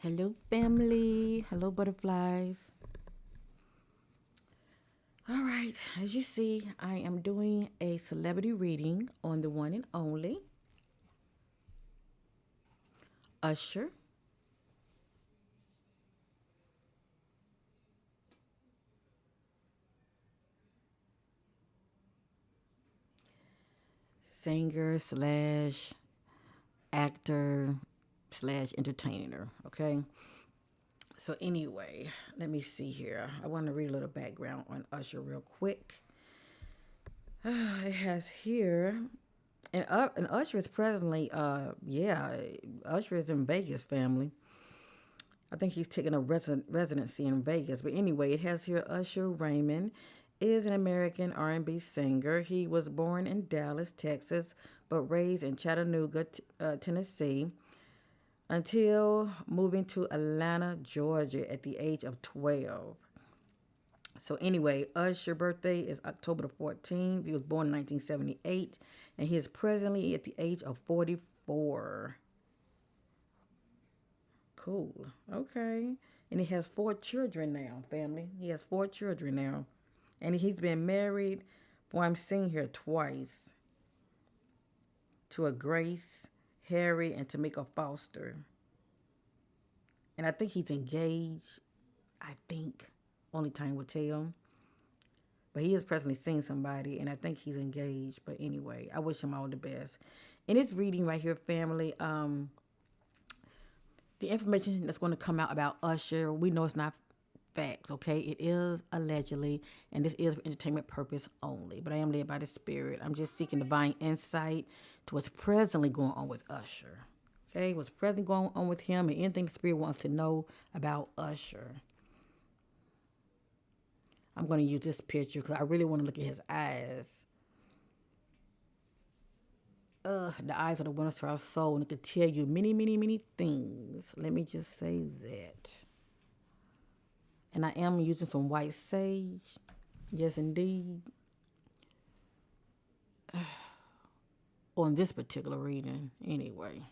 Hello, family. Hello, butterflies. All right, as you see, I am doing a celebrity reading on the one and only Usher. Singer slash actor slash entertainer. Okay. So, anyway, let me see here. I want to read a little background on Usher real quick. It has here, and Usher is presently, Usher is in Vegas, family. I think he's taking a residency in Vegas. But anyway, it has here Usher Raymond is an American R&B singer. He was born in Dallas, Texas, but raised in Chattanooga, Tennessee, until moving to Atlanta, Georgia at the age of 12. So anyway, Usher's birthday is October the 14th. He was born in 1978, and he is presently at the age of 44. Cool. Okay. And he has four children now, family. He has four children now. And he's been married, boy, I'm seeing here twice, to a Grace, Harry, and Tamika Foster. And I think he's engaged. I think. Only time will tell. But he is presently seeing somebody, and I think he's engaged. But anyway, I wish him all the best. In this reading right here, family, the information that's going to come out about Usher, we know it's not facts, okay? It is allegedly, and this is for entertainment purpose only. But I am led by the Spirit. I'm just seeking divine insight to what's presently going on with Usher. Okay, what's presently going on with him, and anything the Spirit wants to know about Usher. I'm going to use this picture because I really want to look at his eyes. The eyes of the winner to our soul, and it could tell you many, many, many things. Let me just say that. And I am using some white sage. Yes, indeed. On this particular reading, anyway.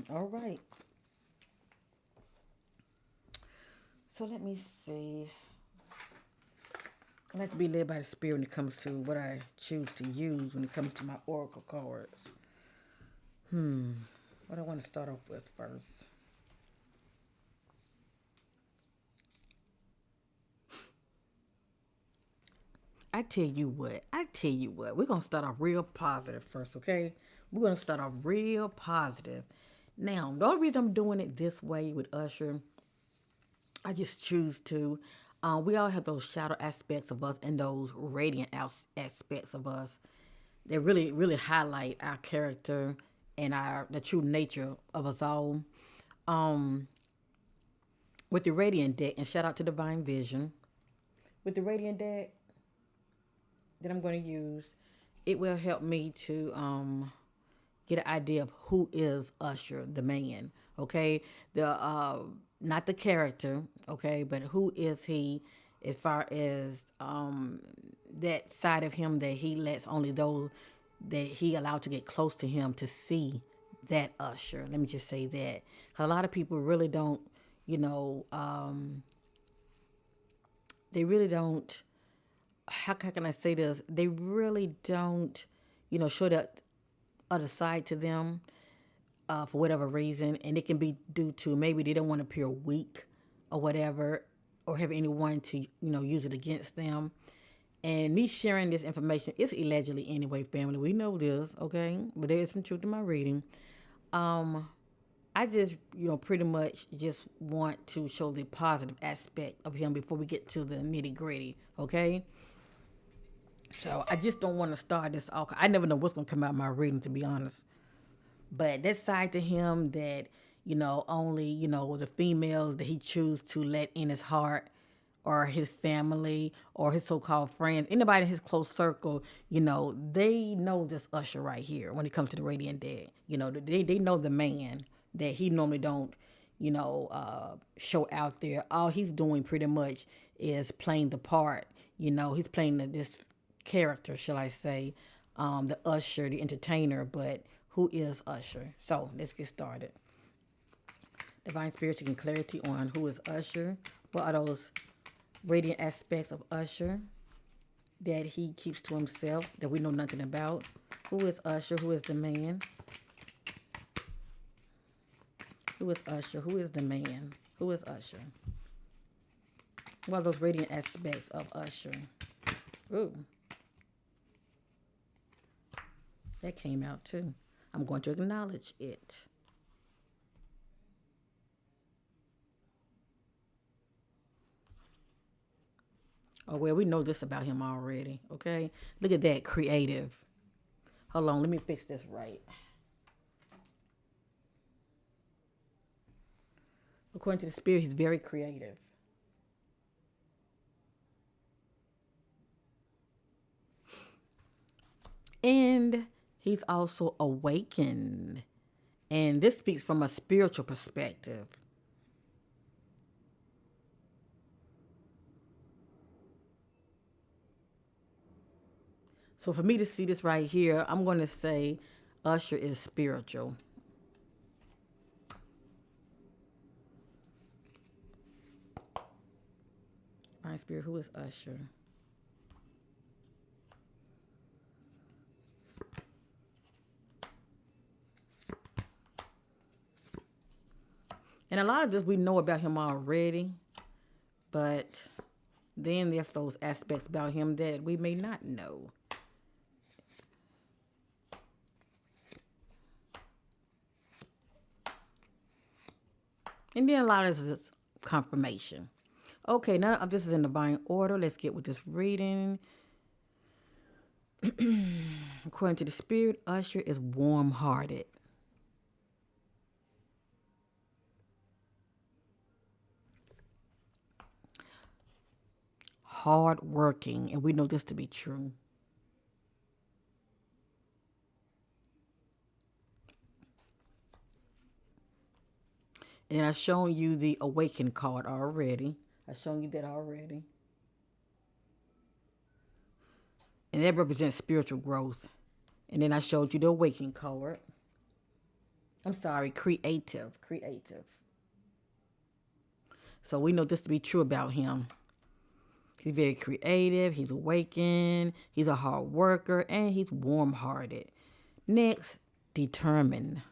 All right. So let me see. I like to be led by the Spirit when it comes to what I choose to use when it comes to my oracle cards. What I want to start off with first. I tell you what. I tell you what. We're gonna start off real positive first, okay? We're gonna start off real positive. Now, the only reason I'm doing it this way with Usher, I just choose to. We all have those shadow aspects of us and those radiant aspects of us that really, really highlight our character and our the true nature of us all. Um, with the radiant deck, and shout out to Divine Vision. With the radiant deck that I'm going to use, it will help me to get an idea of who is Usher, the man. Okay, the not the character. Okay, but who is he, as far as that side of him that he lets only those that he allowed to get close to him to see that Usher. Let me just say that, because a lot of people really don't, you know, they really don't. How can I say this? They really don't, show that other side to them for whatever reason, and it can be due to maybe they don't want to appear weak or whatever, or have anyone to use it against them. And me sharing this information is allegedly anyway, family. We know this, okay? But there is some truth in my reading. Um, I just, pretty much just want to show the positive aspect of him before we get to the nitty gritty, okay? So I just don't want to start this off. I never know what's gonna come out of my reading, to be honest. But that side to him that, only, the females that he choose to let in his heart, or his family, or his so-called friends, anybody in his close circle, they know this Usher right here when it comes to the Radiant Dead. They know the man that he normally don't, show out there. All he's doing pretty much is playing the part. He's playing this character, shall I say, the Usher, the entertainer. But who is Usher? So let's get started. Divine Spirit seeking clarity on who is Usher. What are those radiant aspects of Usher that he keeps to himself that we know nothing about? Who is Usher? Who is the man? Who is Usher? Who is the man? Who is Usher? What are those radiant aspects of Usher? Ooh, that came out too. I'm going to acknowledge it. Oh, well, we know this about him already, okay? Look at that, creative. Hold on, let me fix this right. According to the Spirit, he's very creative. And he's also awakened. And this speaks from a spiritual perspective. So for me to see this right here, I'm going to say Usher is spiritual. My spirit, who is Usher? And a lot of this we know about him already, but then there's those aspects about him that we may not know. And then a lot of this is confirmation. Okay, now this is in divine order. Let's get with this reading. According to the Spirit, Usher is warm hearted. Hard working, and we know this to be true. And I've shown you the awakened card already. I've shown you that already. And that represents spiritual growth. And then I showed you the awakened card. I'm sorry, creative. Creative. So we know this to be true about him. He's very creative, he's awakened, he's a hard worker, and he's warm hearted. Next, determined.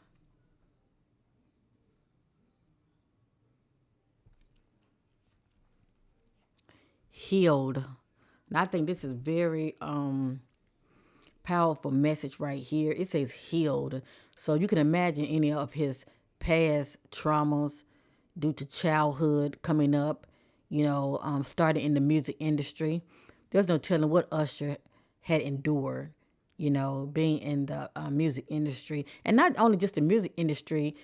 Healed. And I think this is very powerful message right here. It says healed. So you can imagine any of his past traumas due to childhood coming up, starting in the music industry. There's no telling what Usher had endured, being in the music industry. And not only just the music industry,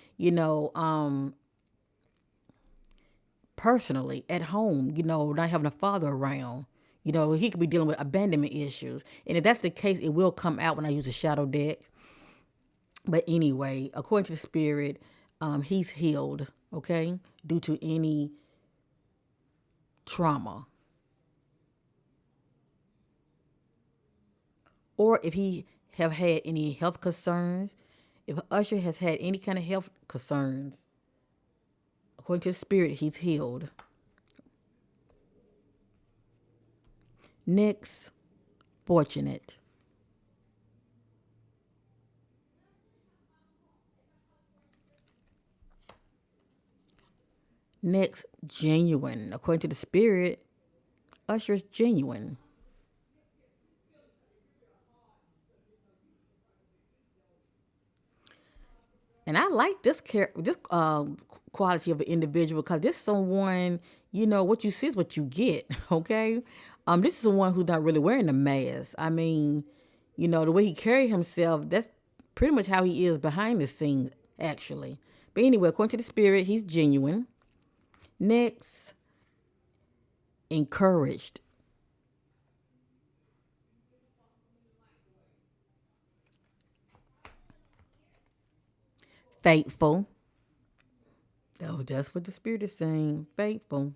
personally at home, not having a father around. He could be dealing with abandonment issues. And if that's the case, it will come out when I use a shadow deck. But anyway, according to the Spirit, he's healed, okay, due to any trauma. Or if he have had any health concerns, if Usher has had any kind of health concerns, according to the Spirit, he's healed. Next, fortunate. Next, genuine. According to the Spirit, Usher is genuine. And I like this quality of an individual because this is someone, what you see is what you get. Okay, this is someone who's not really wearing a mask. I mean, the way he carry himself, that's pretty much how he is behind the scenes, actually. But anyway, according to the Spirit, he's genuine. Next, encouraged. Faithful. Oh, that's what the Spirit is saying. Faithful.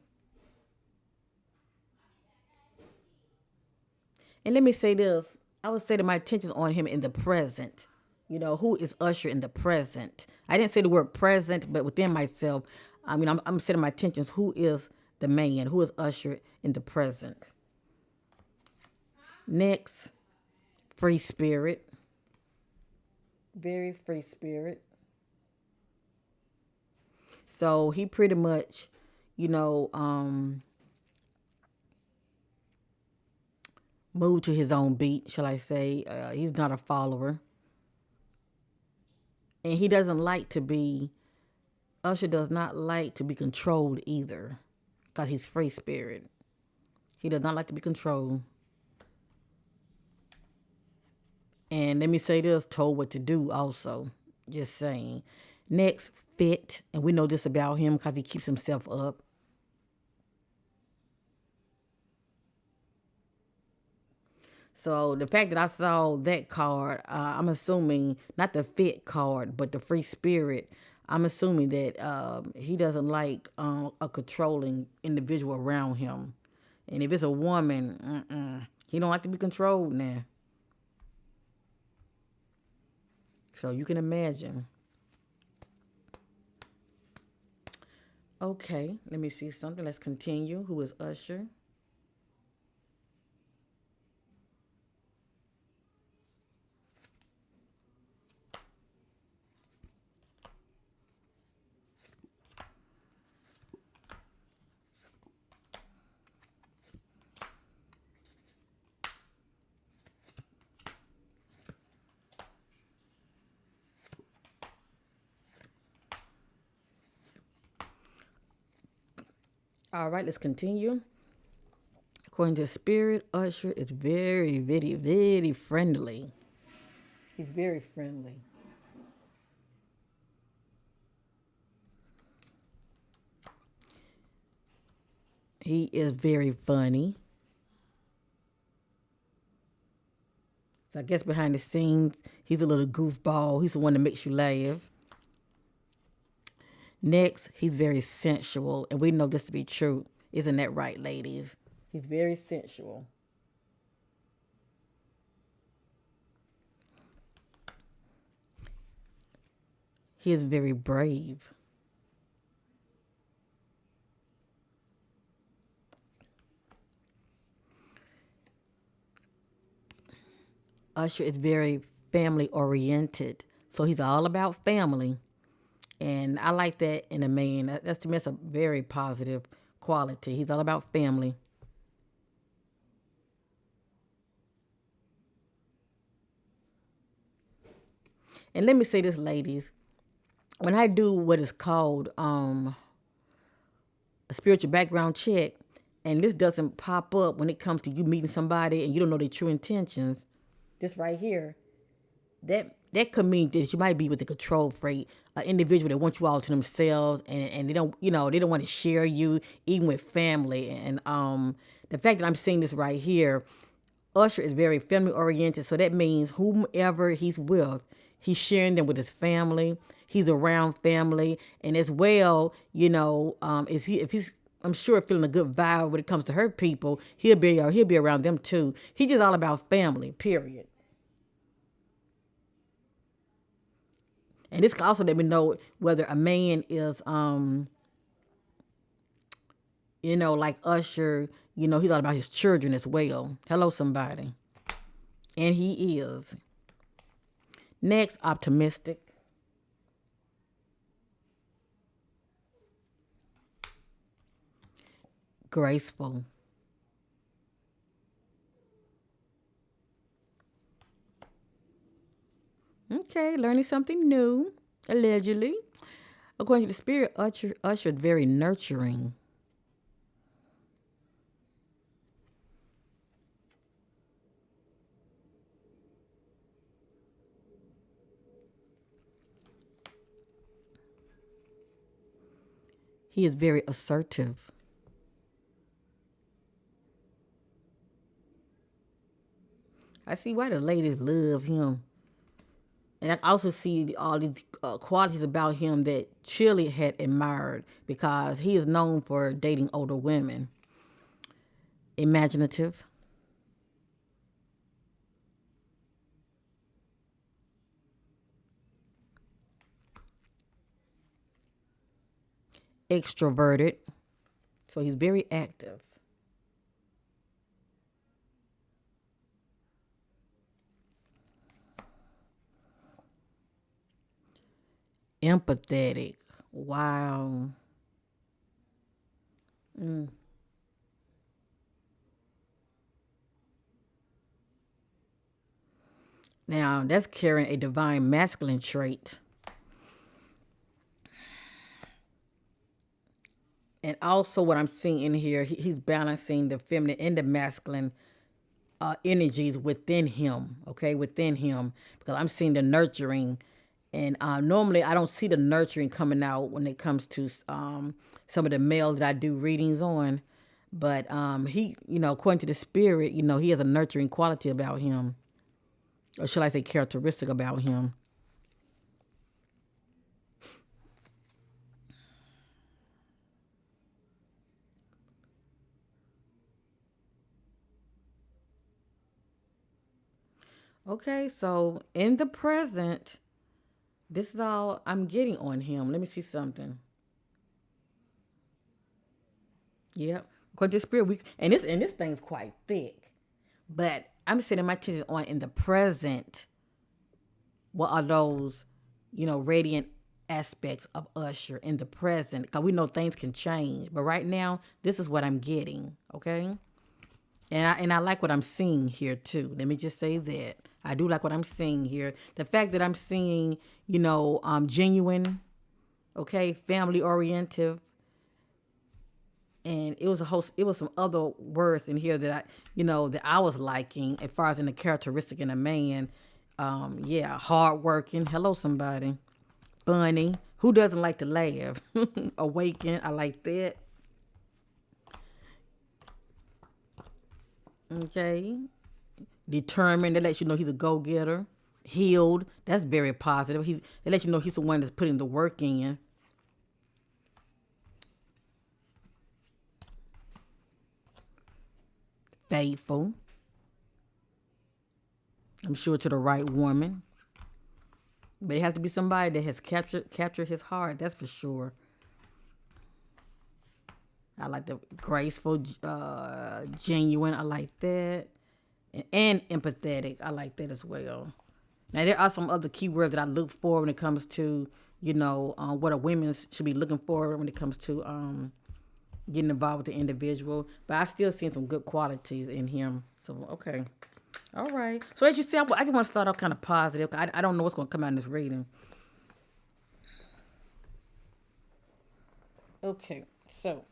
And let me say this. I would say that my attention's on him in the present. You know, who is Usher in the present? I didn't say the word present, but within myself, I mean, I'm setting my attentions. Who is the man? Who is Usher in the present? Next, free spirit. Very free spirit. So he pretty much, you know, moved to his own beat, shall I say. He's not a follower. And he doesn't like to be, Usher does not like to be controlled either because he's free spirit. He does not like to be controlled. And let me say this, told what to do also. Just saying. Next, fit. And we know this about him because he keeps himself up. So the fact that I saw that card, I'm assuming not the fit card, but the free spirit. I'm assuming that he doesn't like a controlling individual around him, and if it's a woman, he don't like to be controlled now. So you can imagine. Okay, let me see something. Let's continue. Who is Usher? All right, let's continue. According to Spirit, Usher is very, very, very friendly. He's very friendly. He is very funny. So I guess behind the scenes, he's a little goofball. He's the one that makes you laugh. Next, he's very sensual, and we know this to be true. Isn't that right, ladies? He's very sensual. He is very brave. Usher is very family oriented. So he's all about family. And I like that in a man. That's to me, that's a very positive quality. He's all about family. And let me say this, ladies. When I do what is called a spiritual background check, and this doesn't pop up when it comes to you meeting somebody and you don't know their true intentions, this right here, that could mean that you might be with a control freak, an individual that wants you all to themselves, and they don't, they don't want to share you even with family. And the fact that I'm seeing this right here, Usher is very family oriented, so that means whomever he's with, he's sharing them with his family. He's around family, and as well, if he's, I'm sure, feeling a good vibe when it comes to her people, he'll be around them too. He's just all about family. Period. And this can also let me know whether a man is, like Usher, he's all about his children as well. Hello, somebody. And he is. Next, optimistic, graceful. Okay, learning something new, allegedly. According to the Spirit, Usher is very nurturing. He is very assertive. I see why the ladies love him. And I also see all these qualities about him that Chili had admired because he is known for dating older women. Imaginative, extroverted, so he's very active. Empathetic. Wow. Now, that's carrying a divine masculine trait. And also, what I'm seeing in here, he's balancing the feminine and the masculine energies within him, okay, within him. Because I'm seeing the nurturing. And normally, I don't see the nurturing coming out when it comes to some of the males that I do readings on. But he, according to the spirit, he has a nurturing quality about him. Or should I say characteristic about him? Okay, so in the present, this is all I'm getting on him. Let me see something. Yep. According to the spirit, and this thing's quite thick. But I'm setting my attention on in the present. What are those, radiant aspects of Usher in the present? Because we know things can change. But right now, this is what I'm getting. Okay. And I like what I'm seeing here too. Let me just say that I do like what I'm seeing here. The fact that I'm seeing, genuine, okay, family oriented, and it was a host. It was some other words in here that that I was liking as far as in the characteristic in a man. Yeah, hardworking. Hello, somebody. Funny. Who doesn't like to laugh? Awaken. I like that. Okay. Determined. That lets you know he's a go getter. Healed. That's very positive. They let you know he's the one that's putting the work in. Faithful. I'm sure to the right woman. But it has to be somebody that has captured his heart. That's for sure. I like the graceful, genuine. I like that, and empathetic. I like that as well. Now there are some other keywords that I look for when it comes to what a woman should be looking for when it comes to getting involved with the individual. But I still see some good qualities in him. So okay, all right. So as you see, I just want to start off kind of positive. I don't know what's going to come out in this reading. Okay, so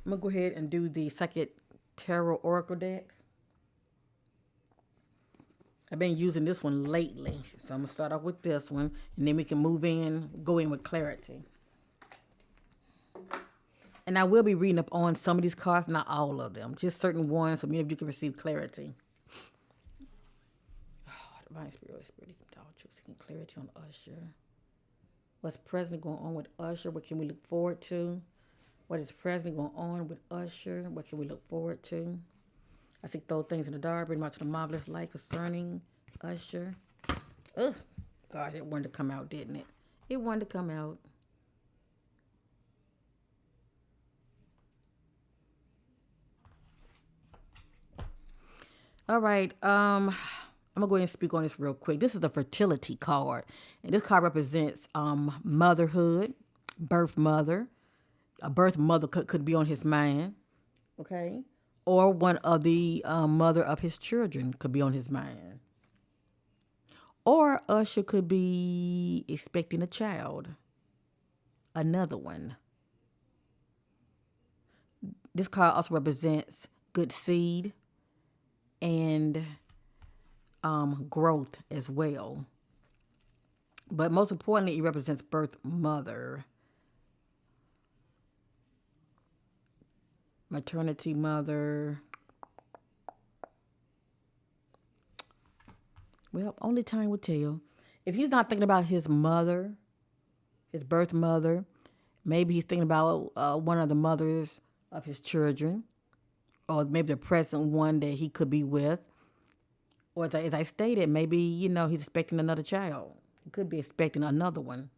I'm gonna go ahead and do the Psychic Tarot Oracle deck. I've been using this one lately, so I'm gonna start off with this one, and then we can go in with clarity. And I will be reading up on some of these cards, not all of them, just certain ones, so many of you can receive clarity. Divine Spirit, seeking clarity on Usher. What's presently going on with Usher? What can we look forward to? What is presently going on with Usher? What can we look forward to? I seek those things in the dark, bring them out to the marvelous light concerning Usher. Ugh, gosh, it wanted to come out, didn't it? It wanted to come out. All right. I'm gonna go ahead and speak on this real quick. This is the fertility card, and this card represents motherhood, birth mother. A birth mother could be on his mind, okay, or one of the mother of his children could be on his mind, or Usher could be expecting a child, another one. This card also represents good seed and growth as well. But most importantly, it represents birth mother, maternity mother. Well, only time will tell. If he's not thinking about his mother, his birth mother, maybe he's thinking about one of the mothers of his children, or maybe the present one that he could be with. Or as I stated, maybe, he's expecting another child. He could be expecting another one.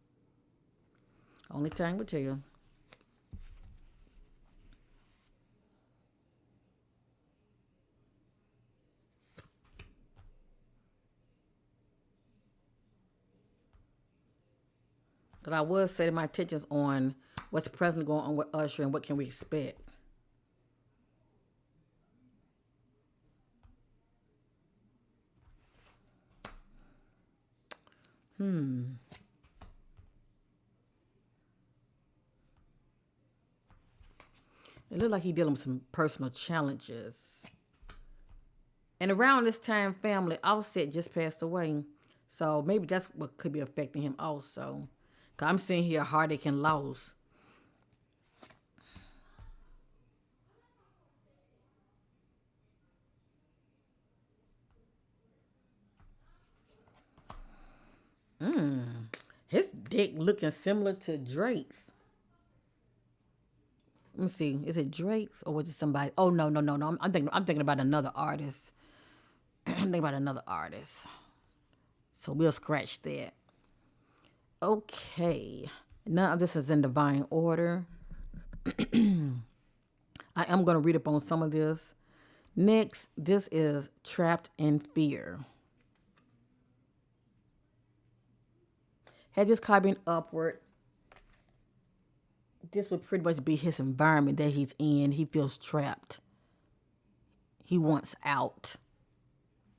Only time will tell. Because I was setting my attentions on what's present going on with Usher and what can we expect. It looked like he's dealing with some personal challenges. And around this time, family, Offset just passed away. So maybe that's what could be affecting him also. Cause I'm seeing here heartache and loss. His dick looking similar to Drake's. Let me see. Is it Drake's or was it somebody? Oh no, no, no, no. I'm thinking about another artist. I'm thinking about another artist. So we'll scratch that. Okay. None of this is in divine order. I am going to read up on some of this. Next, this is Trapped in Fear. Had this card been upward, this would pretty much be his environment that he's in. He feels trapped. He wants out.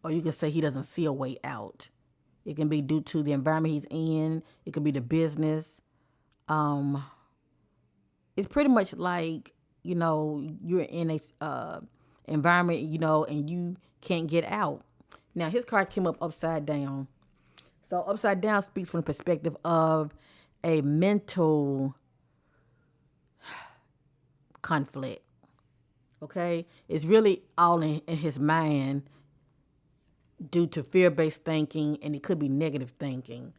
Or you can say he doesn't see a way out. It can be due to the environment he's in. It could be the business. Um, it's pretty much like, you're in a environment, and you can't get out. Now, his card came up upside down. So upside down speaks from the perspective of a mental conflict. Okay? It's really all in his mind due to fear-based thinking, and it could be negative thinking.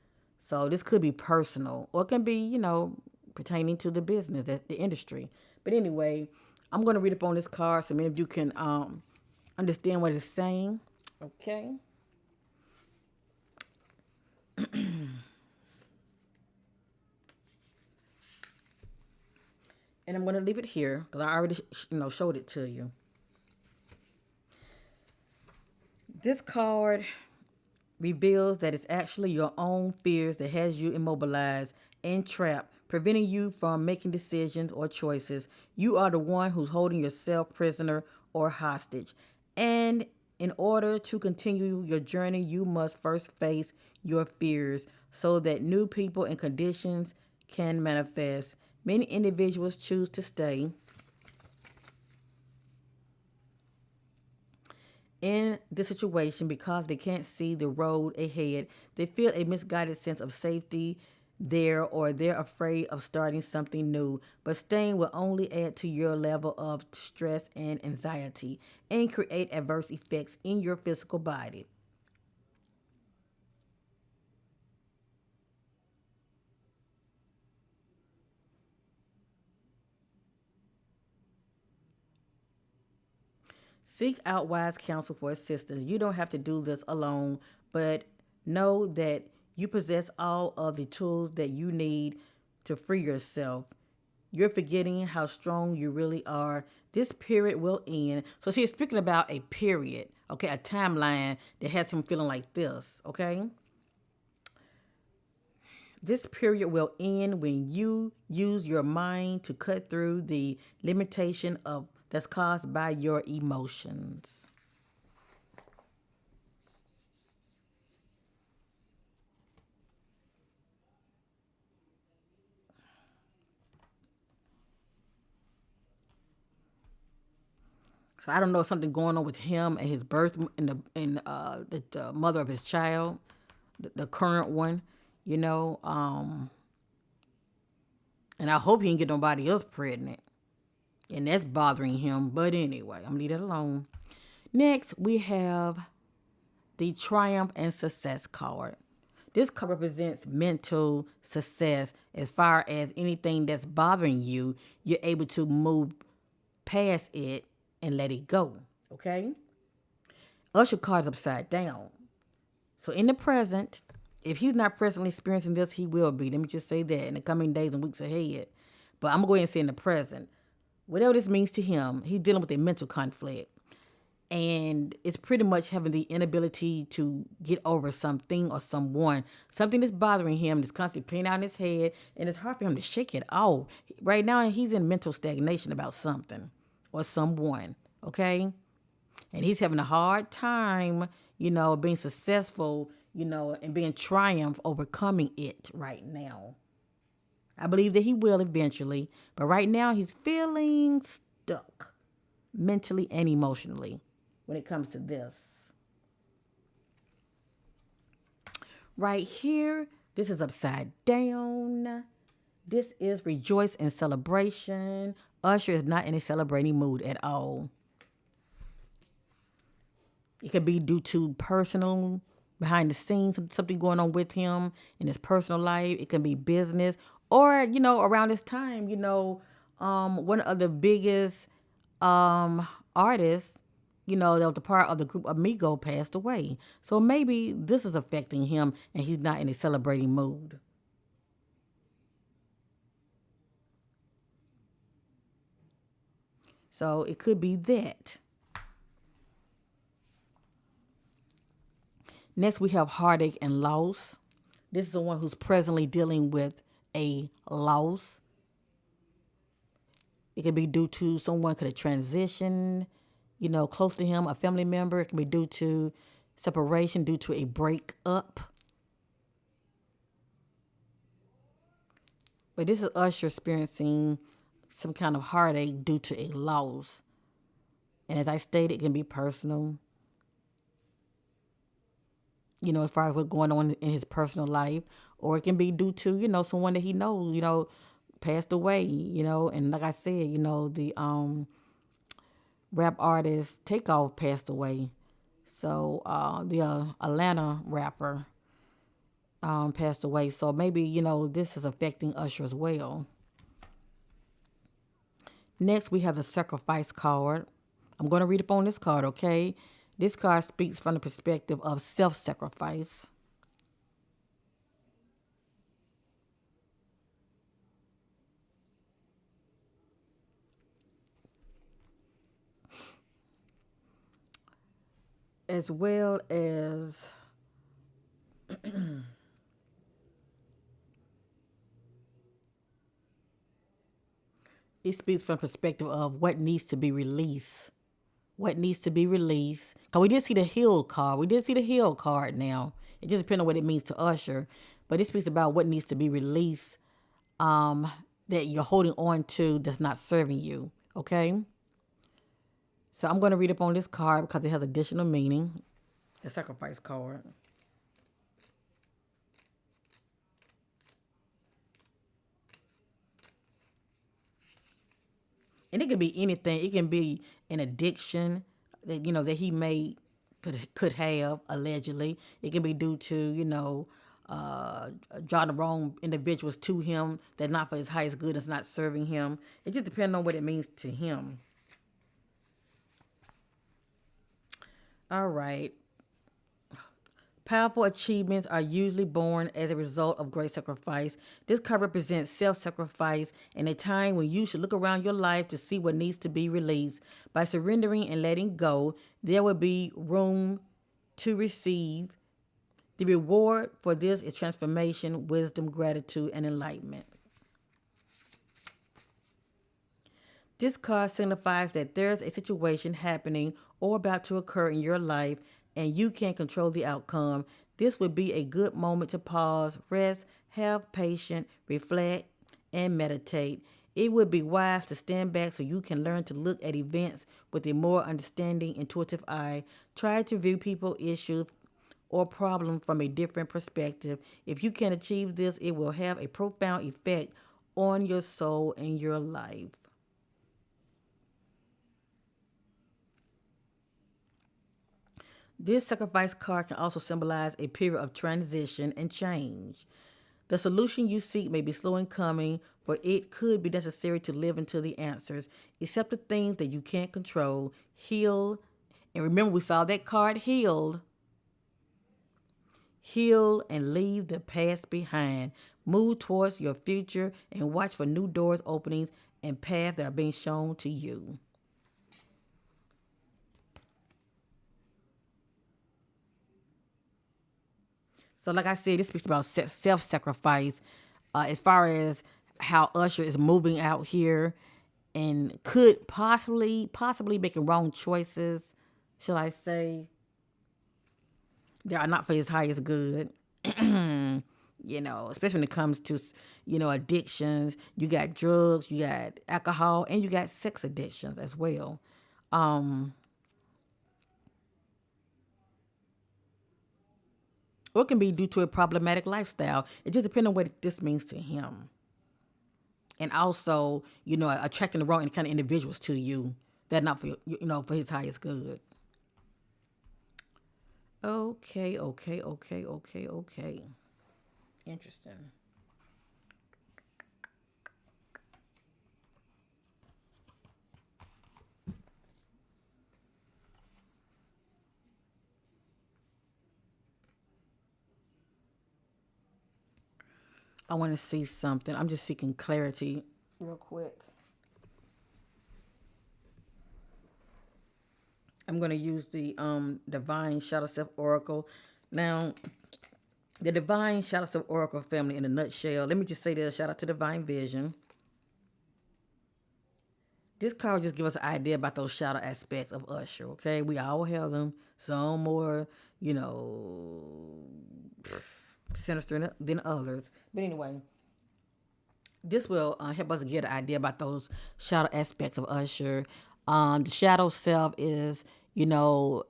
So this could be personal, or it can be, pertaining to the business, the industry. But anyway, I'm going to read up on this card so many of you can understand what it's saying. Okay. And I'm going to leave it here because I already, showed it to you. This card reveals that it's actually your own fears that has you immobilized and trapped, preventing you from making decisions or choices. You are the one who's holding yourself prisoner or hostage. And in order to continue your journey, you must first face your fears so that new people and conditions can manifest. Many individuals choose to stay in this situation because they can't see the road ahead. They feel a misguided sense of safety there, or they're afraid of starting something new. But staying will only add to your level of stress and anxiety and create adverse effects in your physical body. Seek out wise counsel for assistance. You don't have to do this alone, but know that you possess all of the tools that you need to free yourself. You're forgetting how strong you really are. This period will end. So she's speaking about a period, okay, a timeline that has him feeling like this, okay? This period will end when you use your mind to cut through the limitation of that's caused by your emotions. So I don't know something going on with him and his birth and the mother of his child, the current one, you know. And I hope he didn't get nobody else pregnant, and that's bothering him. But anyway, I'm gonna leave that alone. Next, we have the triumph and success card. This card represents mental success as far as anything that's bothering you, you're able to move past it and let it go. Okay? Usher card is upside down. So in the present, if he's not presently experiencing this, he will be. Let me just say that in the coming days and weeks ahead. But I'm going to go ahead and say in the present. Whatever this means to him, he's dealing with a mental conflict. And it's pretty much having the inability to get over something or someone. Something that's bothering him, that's constantly playing out in his head, and it's hard for him to shake it off. Right now, he's in mental stagnation about something or someone, okay? And he's having a hard time, being successful, and being triumph, overcoming it right now. I believe that he will eventually, but right now he's feeling stuck mentally and emotionally when it comes to this. Right here, this is upside down. This is rejoice and celebration. Usher is not in a celebrating mood at all. It could be due to personal, behind the scenes, something going on with him in his personal life. It can be business. Or, around this time, one of the biggest artists, that was the part of the group Amigo passed away. So maybe this is affecting him and he's not in a celebrating mood. So it could be that. Next, we have heartache and loss. This is the one who's presently dealing with a loss. It could be due to someone could have transitioned, close to him, a family member. It can be due to separation, due to a breakup. But this is Usher experiencing some kind of heartache due to a loss. And as I stated, it can be personal. As far as what's going on in his personal life, or it can be due to, someone that he knows, passed away, and like I said, the rap artist Takeoff passed away. So the Atlanta rapper passed away. So maybe, this is affecting Usher as well. Next, we have the sacrifice card. I'm going to read up on this card, okay? This card speaks from the perspective of self-sacrifice. As well as it speaks from the perspective of what needs to be released. What needs to be released. Because we did see the heal card. We did see the heal card now. It just depends on what it means to Usher. But it speaks about what needs to be released that you're holding on to that's not serving you. Okay? So I'm going to read up on this card because it has additional meaning. The sacrifice card. And it could be anything. It can be an addiction that he may could have allegedly. It can be due to drawing the wrong individuals to him that not for his highest good, is not serving him. It just depends on what it means to him. All right. Powerful achievements are usually born as a result of great sacrifice. This card represents self-sacrifice and a time when you should look around your life to see what needs to be released. By surrendering and letting go, there will be room to receive. The reward for this is transformation, wisdom, gratitude, and enlightenment. This card signifies that there's a situation happening or about to occur in your life and you can't control the outcome. This would be a good moment to pause, rest, have patience, reflect, and meditate. It would be wise to stand back so you can learn to look at events with a more understanding, intuitive eye. Try to view people, issues, or problem from a different perspective. If you can achieve this, it will have a profound effect on your soul and your life. This sacrifice card can also symbolize a period of transition and change. The solution you seek may be slow in coming, but it could be necessary to live into the answers. Accept the things that you can't control, heal, and remember we saw that card heal and leave the past behind. Move towards your future and watch for new doors openings and paths that are being shown to you. So, like I said, this speaks about self-sacrifice, as far as how Usher is moving out here, and could possibly making wrong choices. Shall I say? They are not for his highest good. Especially when it comes to, addictions. You got drugs, you got alcohol, and you got sex addictions as well. Or it can be due to a problematic lifestyle. It just depends on what this means to him. And also, attracting the wrong kind of individuals to you that not for for his highest good. Okay, okay, okay, okay, okay. Interesting. I want to see something. I'm just seeking clarity real quick. I'm going to use the Divine Shadow Self Oracle. Now, the Divine Shadow Self Oracle family in a nutshell. Let me just say this. Shout out to Divine Vision. This card just give us an idea about those shadow aspects of Usher, okay? We all have them. Some more, you know, sinister than others. But anyway, this will help us get an idea about those shadow aspects of Usher. The shadow self is, you know,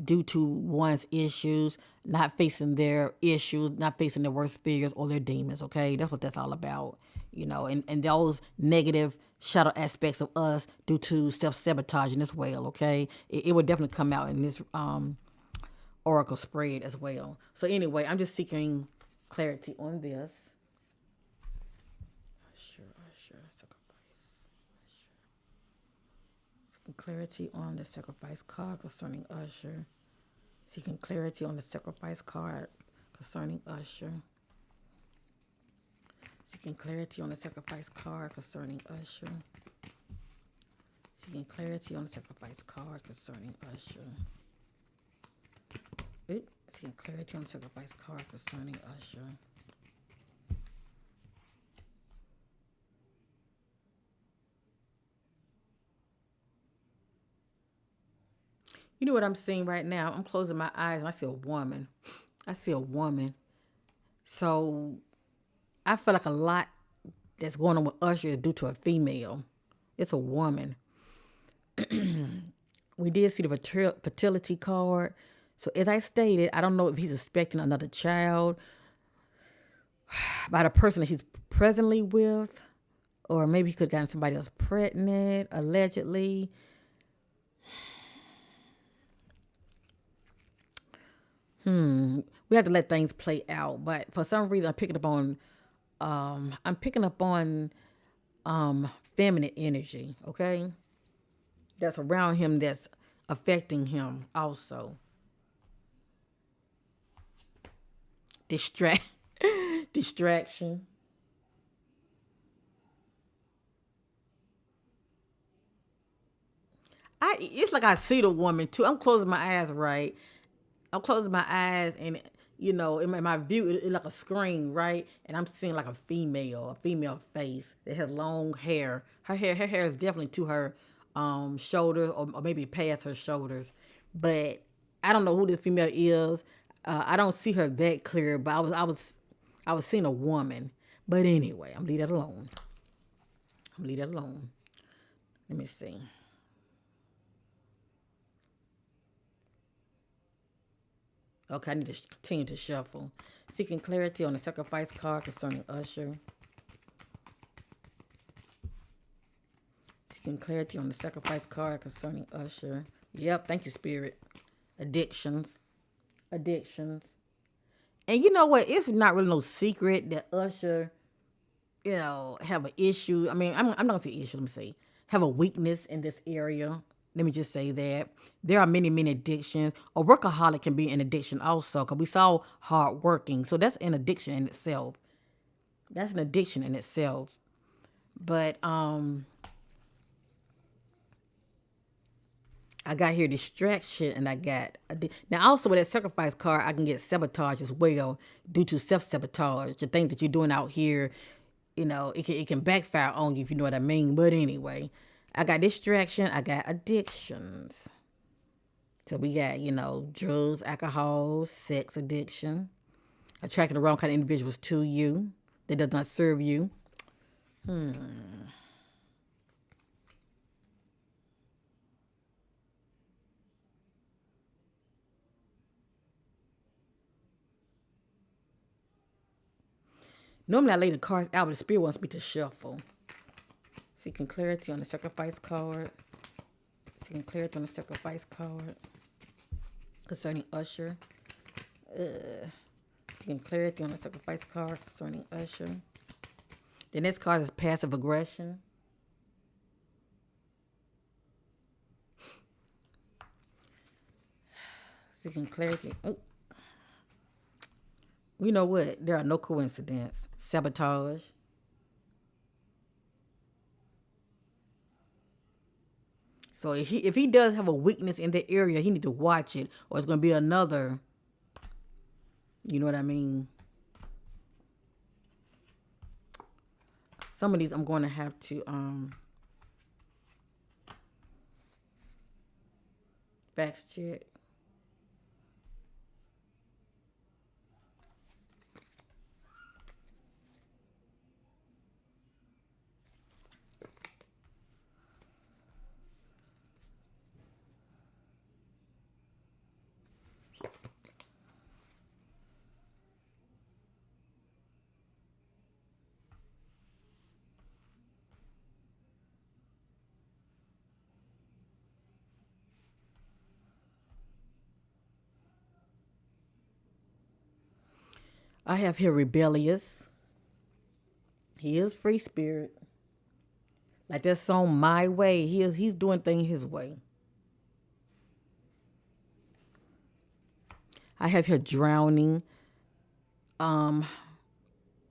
due to one's issues, not facing their issues, not facing their worst fears or their demons, okay? That's what that's all about, and those negative shadow aspects of us due to self-sabotaging as well, okay? It would definitely come out in this oracle spread as well. So anyway, I'm just seeking clarity on this. Sure, sacrifice. Seeking clarity on the sacrifice card concerning Usher. Seeking clarity on the sacrifice card concerning Usher. Seeking clarity on the sacrifice card concerning Usher. Seeking clarity on the sacrifice card concerning Usher. Seeking clarity on the sacrifice card concerning Usher. You know what I'm seeing right now? I'm closing my eyes and I see a woman. I see a woman. So I feel like a lot that's going on with Usher is due to a female. It's a woman. We did see the fertility card. So as I stated, I don't know if he's expecting another child by the person that he's presently with, or maybe he could have gotten somebody else pregnant, allegedly. We have to let things play out. But for some reason, I'm picking up on feminine energy. Okay, that's around him. That's affecting him also. Distract, distraction. It's like I see the woman too. I'm closing my eyes, right? I'm closing my eyes, and in my view, it's like a screen, right? And I'm seeing like a female face that has long hair. Her hair is definitely to her shoulders, or maybe past her shoulders. But I don't know who this female is. I don't see her that clear, but I was seeing a woman. But anyway, I'm leave that alone. I'm leave that alone. Let me see. Okay, I need to continue to shuffle. Seeking clarity on the sacrifice card concerning Usher. Seeking clarity on the sacrifice card concerning Usher. Yep, thank you, Spirit. addictions, addictions. And you know what? It's not really no secret that Usher, have an issue. I mean, I'm not gonna say issue. Let me say have a weakness in this area. Let me just say that there are many, many addictions. A workaholic can be an addiction also, because we saw hard working. So that's an addiction in itself. That's an addiction in itself. But I got here distraction, and I got now also with that sacrifice card, I can get sabotage as well due to self sabotage. The thing that you're doing out here, it can backfire on you if you know what I mean. But anyway, I got distraction, I got addictions. So we got drugs, alcohol, sex addiction, attracting the wrong kind of individuals to you that does not serve you. Normally I lay the cards out, but the spirit wants me to shuffle. Seeking clarity on the sacrifice card. Seeking clarity on the sacrifice card concerning Usher. Seeking clarity on the sacrifice card concerning Usher. The next card is passive aggression. Seeking clarity. Oh, you know what? There are no coincidences. Sabotage. So if he does have a weakness in that area, he need to watch it, or it's gonna be another. You know what I mean? Some of these I'm going to have to facts check. I have here rebellious. He is free spirit. Like that song My Way. He's doing things his way. I have here drowning. Um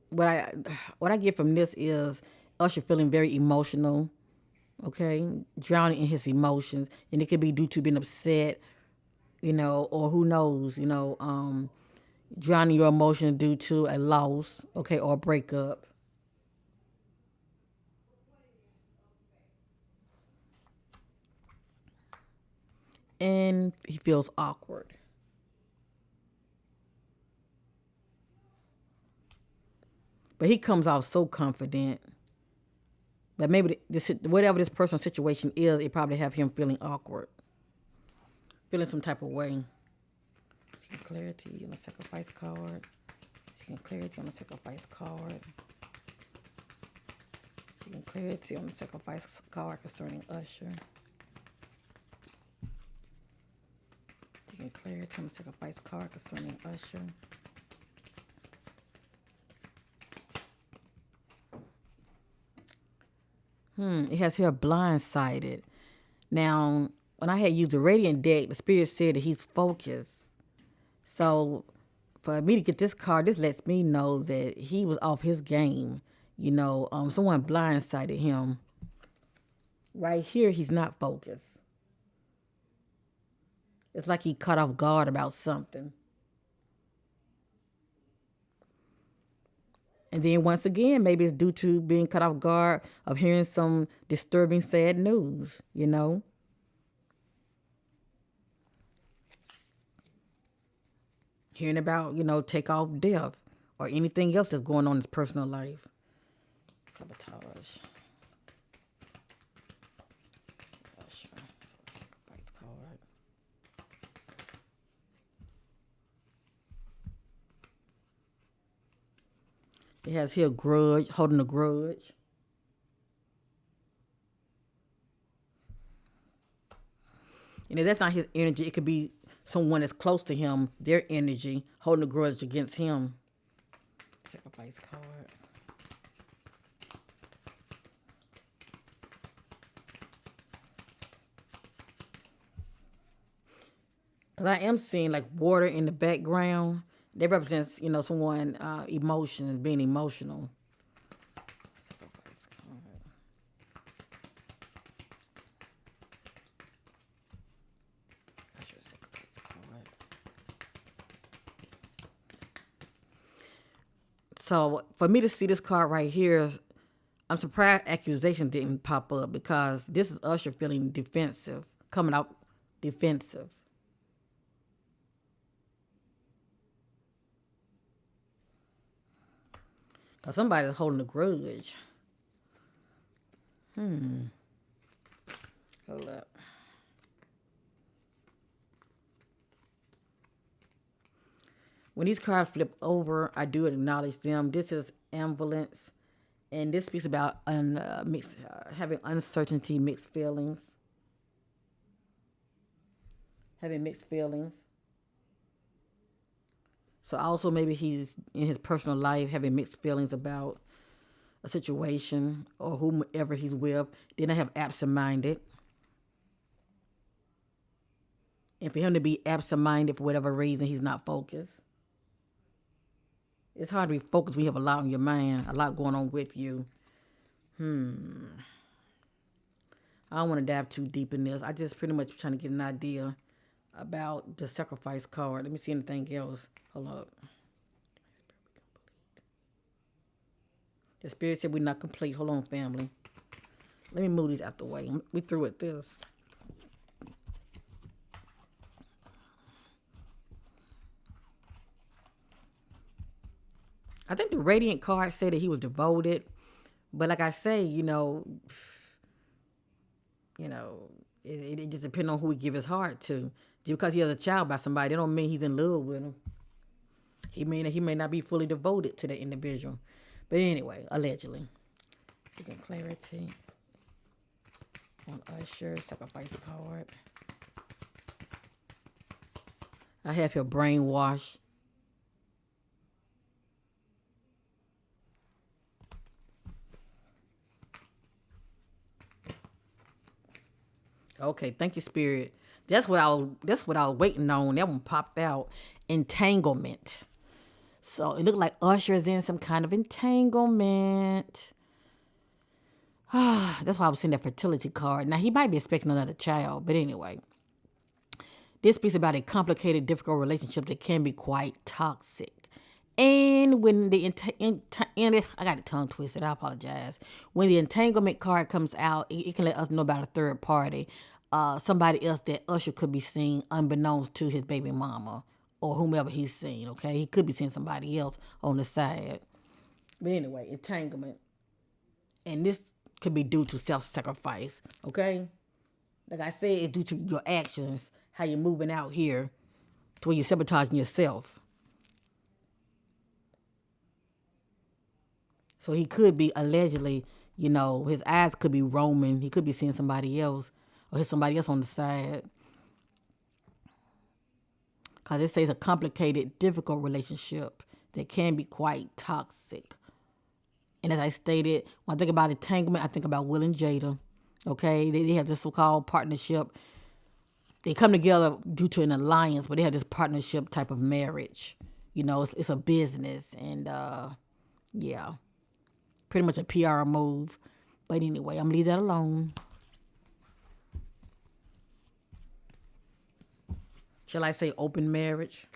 what I get from this is Usher feeling very emotional, okay? Drowning in his emotions. And it could be due to being upset, or who knows, drowning your emotions due to a loss, okay, or a breakup. And he feels awkward. But he comes out so confident. But maybe this, whatever this person's situation is, it probably have him feeling awkward, feeling some type of way. Seeking clarity on the sacrifice card. Seeking clarity on the sacrifice card. Seeking clarity on the sacrifice card concerning Usher. Seeking clarity on the sacrifice card concerning Usher. It has here blindsided. Now, when I had used the radiant deck, the spirit said that he's focused. So for me to get this card, this lets me know that he was off his game. Someone blindsided him. Right here, he's not focused. It's like he caught off guard about something. And then once again, maybe it's due to being caught off guard of hearing some disturbing, sad news. Hearing about, take off death or anything else that's going on in his personal life. Sabotage. It has here grudge, holding a grudge. That's not his energy. It could be someone that's close to him, their energy, holding a grudge against him. Sacrifice card. Because I am seeing like water in the background. That represents, someone emotions, being emotional. Sacrifice card. That's your sacrifice card. So for me to see this card right here, I'm surprised accusation didn't pop up because this is Usher feeling defensive, coming out defensive. Because somebody's holding a grudge. Hold up. When these cards flip over, I do acknowledge them. This is ambulance, and this speaks about having uncertainty, mixed feelings, having mixed feelings. So also maybe he's in his personal life having mixed feelings about a situation or whomever he's with. Then I have absent-minded. And for him to be absent-minded for whatever reason, he's not focused. It's hard to be focused when you have a lot on your mind, a lot going on with you. I don't want to dive too deep in this. I just pretty much trying to get an idea about the sacrifice card. Let me see anything else. Hold up. The spirit said we're not complete. Hold on, family. Let me move these out the way. We through with this. I think the radiant card said that he was devoted, but like I say, it just depends on who he give his heart to. Just because he has a child by somebody, that don't mean he's in love with him. He may not be fully devoted to the individual. But anyway, allegedly. Seeking clarity on Usher, sacrifice card. I have your brainwashed. Okay, thank you, Spirit. That's what I was waiting on. That one popped out. Entanglement. So it looked like Usher is in some kind of entanglement. That's why I was seeing that fertility card. Now he might be expecting another child, but anyway. This speaks about a complicated, difficult relationship that can be quite toxic. And when I got the tongue twisted, I apologize. When the entanglement card comes out, it can let us know about a third party, somebody else that Usher could be seeing unbeknownst to his baby mama or whomever he's seeing, okay? He could be seeing somebody else on the side. But anyway, entanglement. And this could be due to self-sacrifice, okay? Like I said, it's due to your actions, how you're moving out here to where you're sabotaging yourself. So he could be allegedly, his eyes could be roaming. He could be seeing somebody else or there's somebody else on the side. Because it says a complicated, difficult relationship that can be quite toxic. And as I stated, when I think about entanglement, I think about Will and Jada. Okay, they have this so-called partnership. They come together due to an alliance, but they have this partnership type of marriage. It's a business, and yeah, pretty much a PR move. But anyway, I'm gonna leave that alone. Shall I say open marriage?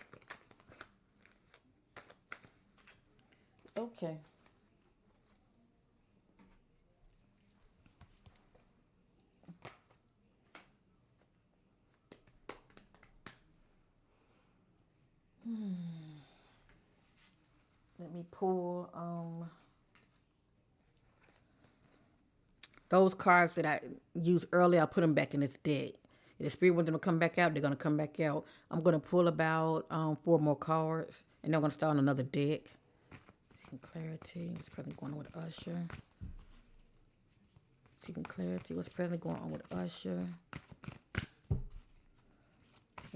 Okay. Let me pull those cards that I used earlier. I put them back in this deck. If the spirit wants them to come back out, they're gonna come back out. I'm gonna pull about 4 more cards, and then I'm gonna start on another deck. Seeking clarity. What's presently going on with Usher? Seeking clarity. What's presently going on with Usher?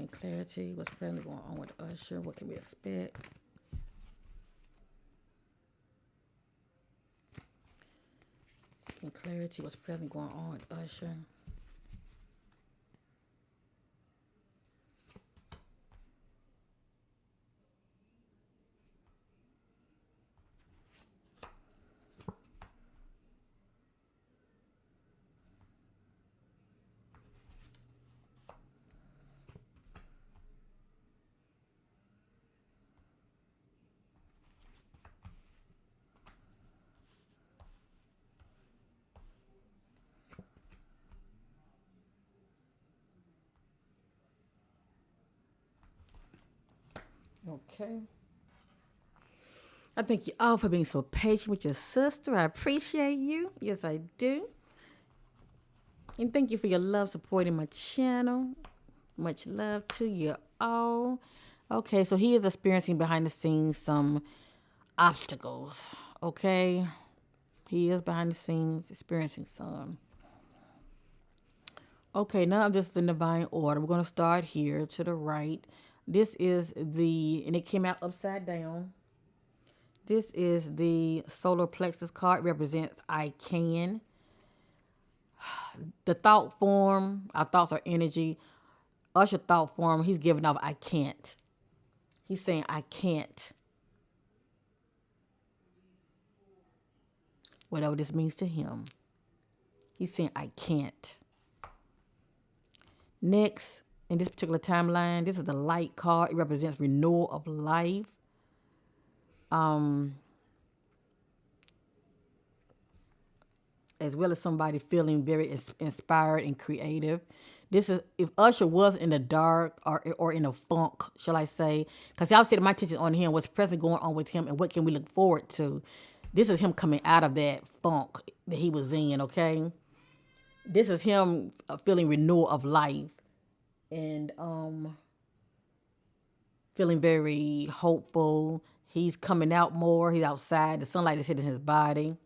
Seeking clarity. What's presently going on with Usher? What can we expect? Seeking clarity. What's presently going on with Usher? Okay. I thank you all for being so patient with your sister. I appreciate you. Yes, I do. And thank you for your love supporting my channel. Much love to you all. Okay, so he is experiencing behind the scenes some obstacles. Okay, he is behind the scenes experiencing some. Okay, now this is the divine order. We're going to start here to the right. This is and it came out upside down. This is the solar plexus card. It represents I can. The thought form, our thoughts are energy. Usher thought form, he's giving off I can't. He's saying I can't. Whatever this means to him. He's saying I can't. Next, in this particular timeline, this is the light card. It represents renewal of life. As well as somebody feeling very inspired and creative. This is if Usher was in the dark or in a funk, shall I say? Because y'all said my attention on him, what's presently going on with him, and what can we look forward to? This is him coming out of that funk that he was in. Okay, this is him feeling renewal of life and feeling very hopeful. He's coming out more. He's outside. The sunlight is hitting his body.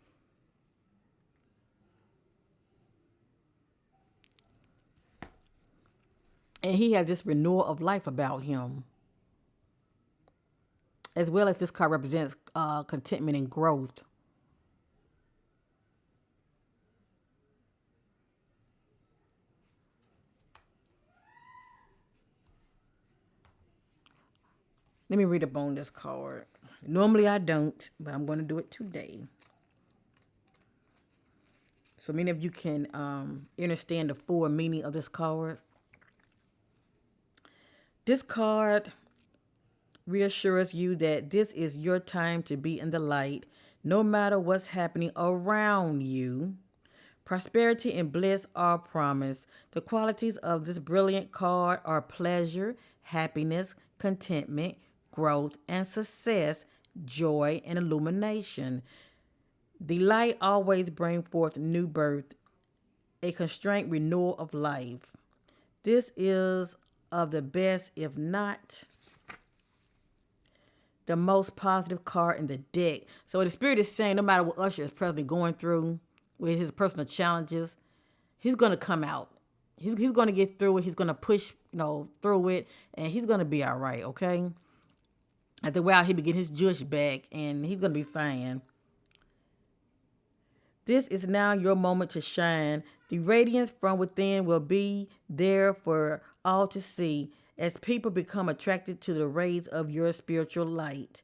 And he has this renewal of life about him. As well as this card represents contentment and growth. Let me read up on this card. Normally I don't, but I'm going to do it today. So many of you can understand the full meaning of this card. This card reassures you that this is your time to be in the light, no matter what's happening around you. Prosperity and bliss are promised. The qualities of this brilliant card are pleasure, happiness, contentment, growth, and success, joy, and illumination. The light always brings forth new birth, a constraint renewal of life. This is of the best, if not the most positive card in the deck. So the spirit is saying no matter what Usher is presently going through with his personal challenges, he's going to come out. He's going to get through it. He's going to push, through it, and he's going to be all right, okay? After a while, he'll be getting his juice back, and he's going to be fine. This is now your moment to shine. The radiance from within will be there for all to see as people become attracted to the rays of your spiritual light.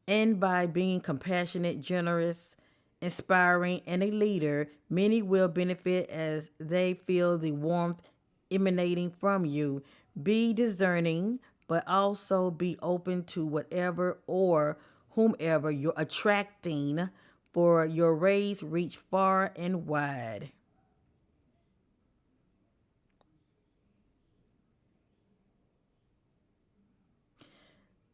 And by being compassionate, generous, inspiring, and a leader, many will benefit as they feel the warmth emanating from you. Be discerning, but also be open to whatever or whomever you're attracting, for your rays reach far and wide.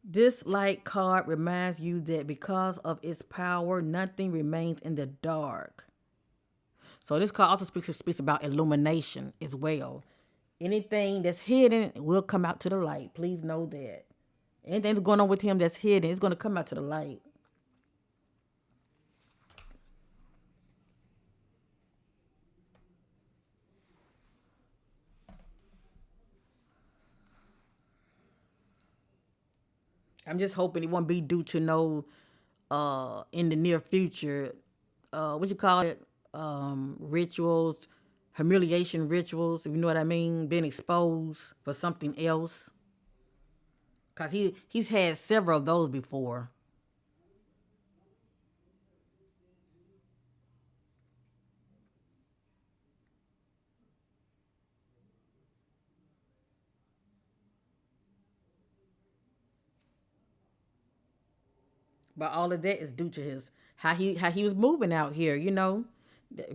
This light card reminds you that because of its power, nothing remains in the dark. So this card also speaks about illumination as well. Anything that's hidden will come out to the light. Please know that. Anything that's going on with him that's hidden is going to come out to the light. I'm just hoping it won't be due to no in the near future, what you call it, rituals, humiliation rituals, if you know what I mean, being exposed for something else. Cause he's had several of those before. But all of that is due to his how he was moving out here.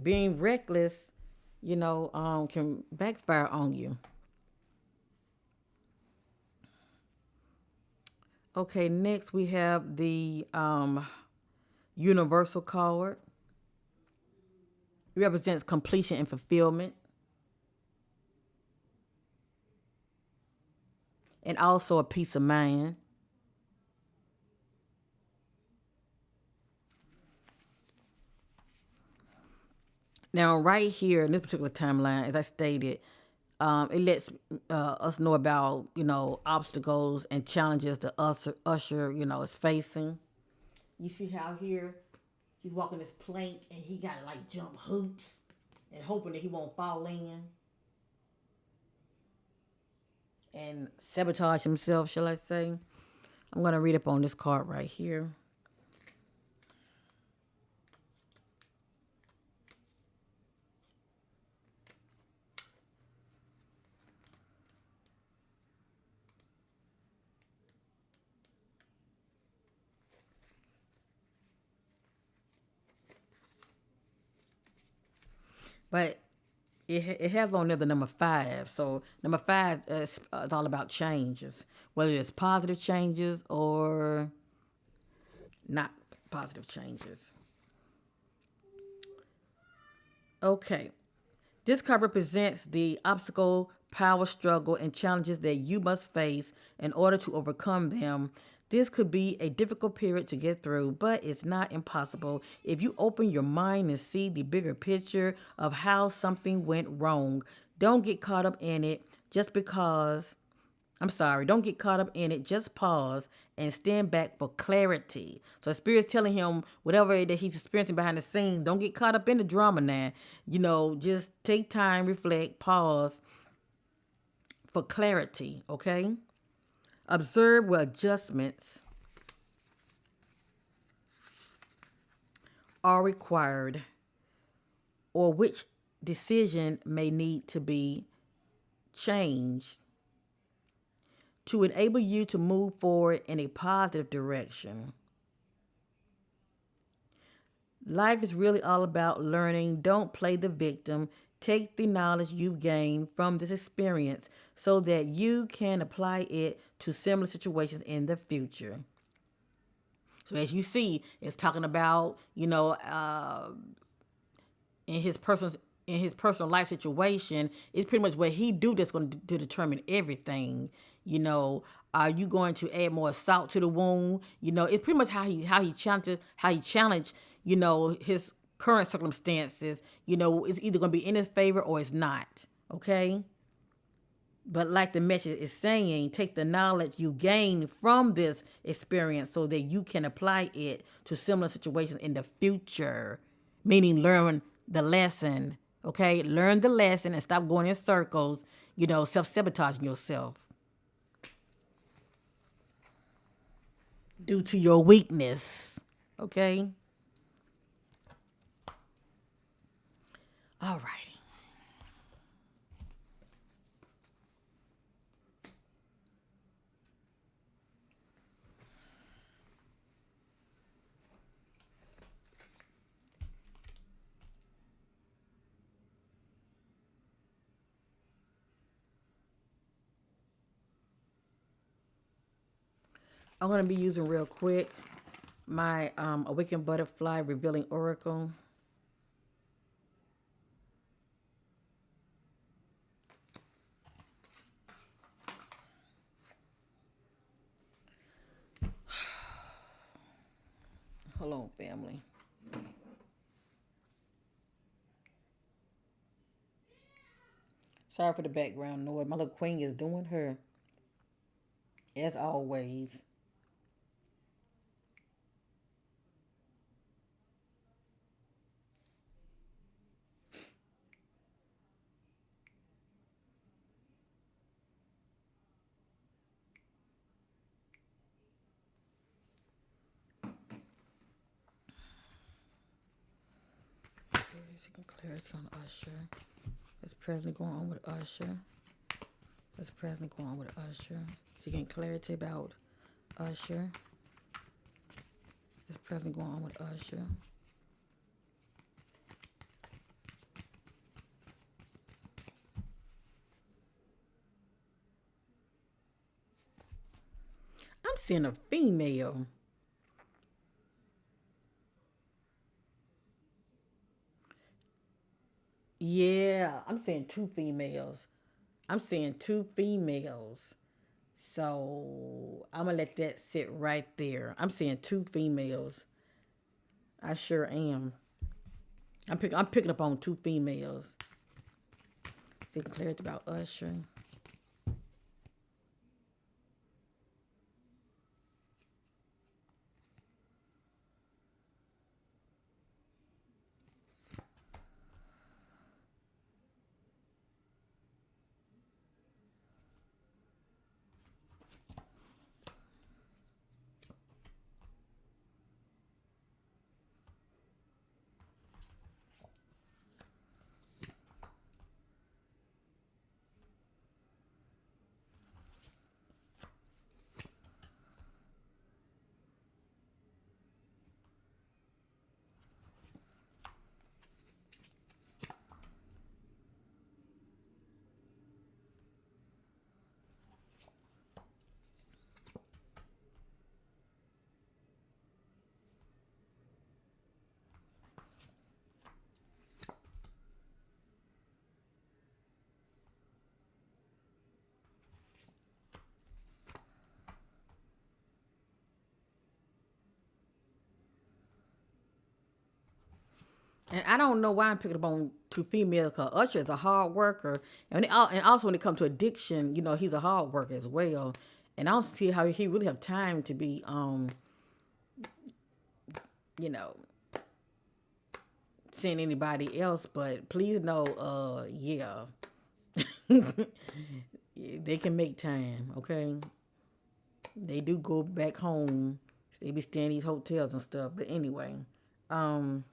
Being reckless, can backfire on you. Okay, next we have the universal card. It represents completion and fulfillment, and also a peace of mind. Now, right here in this particular timeline, as I stated, it lets us know about obstacles and challenges that Usher is facing. You see how here he's walking this plank and he got to like jump hoops and hoping that he won't fall in and sabotage himself, shall I say? I'm gonna read up on this card right here. But it has on there the number five. So number five is all about changes, whether it's positive changes or not positive changes. Okay. This card represents the obstacle, power struggle, and challenges that you must face in order to overcome them. This could be a difficult period to get through, but it's not impossible if you open your mind and see the bigger picture of how something went wrong. Don't get caught up in it just because I'm sorry, don't get caught up in it. Just pause and stand back for clarity. So Spirit's telling him whatever that he's experiencing behind the scenes, don't get caught up in the drama now. Just take time, reflect, pause for clarity, okay? Observe where adjustments are required or which decision may need to be changed to enable you to move forward in a positive direction. Life is really all about learning. Don't play the victim. Take the knowledge you gain from this experience so that you can apply it to similar situations in the future. So as you see, it's talking about in his personal life situation, it's pretty much what he do that's going to determine everything. You know, are you going to add more salt to the wound? It's pretty much how he challenged his current circumstances. It's either going to be in his favor or it's not. Okay. But like the message is saying, take the knowledge you gain from this experience so that you can apply it to similar situations in the future. Meaning learn the lesson. Okay? Learn the lesson and stop going in circles, self-sabotaging yourself due to your weakness. Okay? All righty. I'm going to be using real quick my Awakened Butterfly Revealing Oracle. Hold on, family. Sorry for the background noise. My little queen is doing her, as always. Seeking clarity on Usher. What's presently going on with Usher? What's presently going on with Usher? Seeking clarity about Usher. What's presently going on with Usher? I'm seeing a female. Yeah, I'm seeing two females. I'm seeing two females. So I'm gonna let that sit right there. I'm seeing two females. I sure am. I'm picking up on two females. Seeking clarity about Usher. And I don't know why I'm picking up on two females because Usher is a hard worker, and also when it comes to addiction, he's a hard worker as well. And I don't see how he really have time to be, you know, seeing anybody else. But please know, yeah, they can make time. Okay, they do go back home. They be staying in these hotels and stuff. But anyway, um,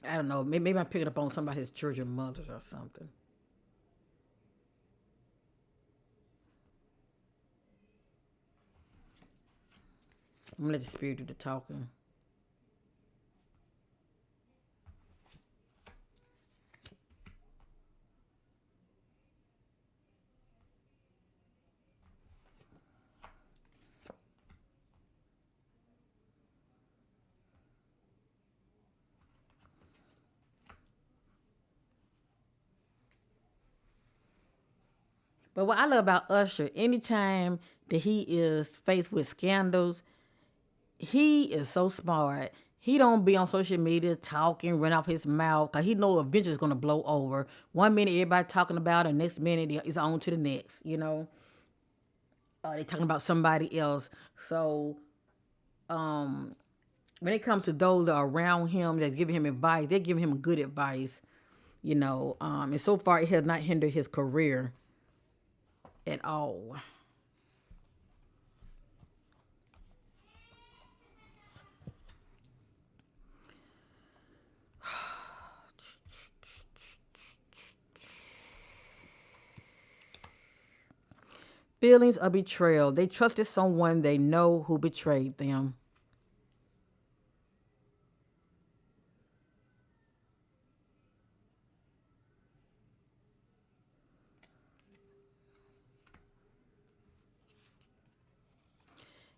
I don't know. Maybe I'm picking up on somebody's children mothers or something. I'm gonna let the spirit do the talking. But what I love about Usher, anytime that he is faced with scandals, he is so smart. He don't be on social media talking, run off his mouth, cause he know eventually it's gonna blow over. One minute everybody talking about it, next minute it's on to the next. They talking about somebody else. So when it comes to those that are around him that's giving him advice, they're giving him good advice. And so far it has not hindered his career at all. Feelings of betrayal. They trusted someone they know who betrayed them.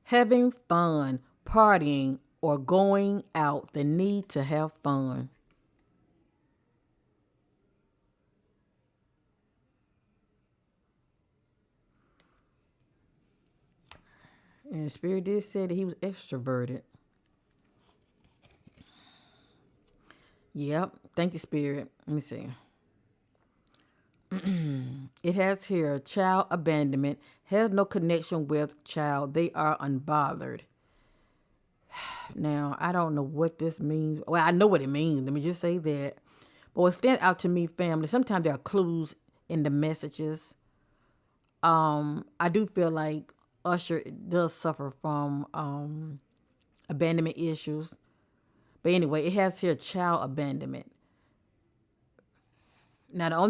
Having fun, partying, or going out. The need to have fun. And Spirit did say that he was extroverted. Yep. Thank you, Spirit. Let me see. It has here child abandonment, has no connection with child. They are unbothered. Now, I don't know what this means. Well, I know what it means. Let me just say that. But what stands out to me, family, sometimes there are clues in the messages. I do feel like Usher does suffer from abandonment issues. But anyway, it has here child abandonment. Now, the only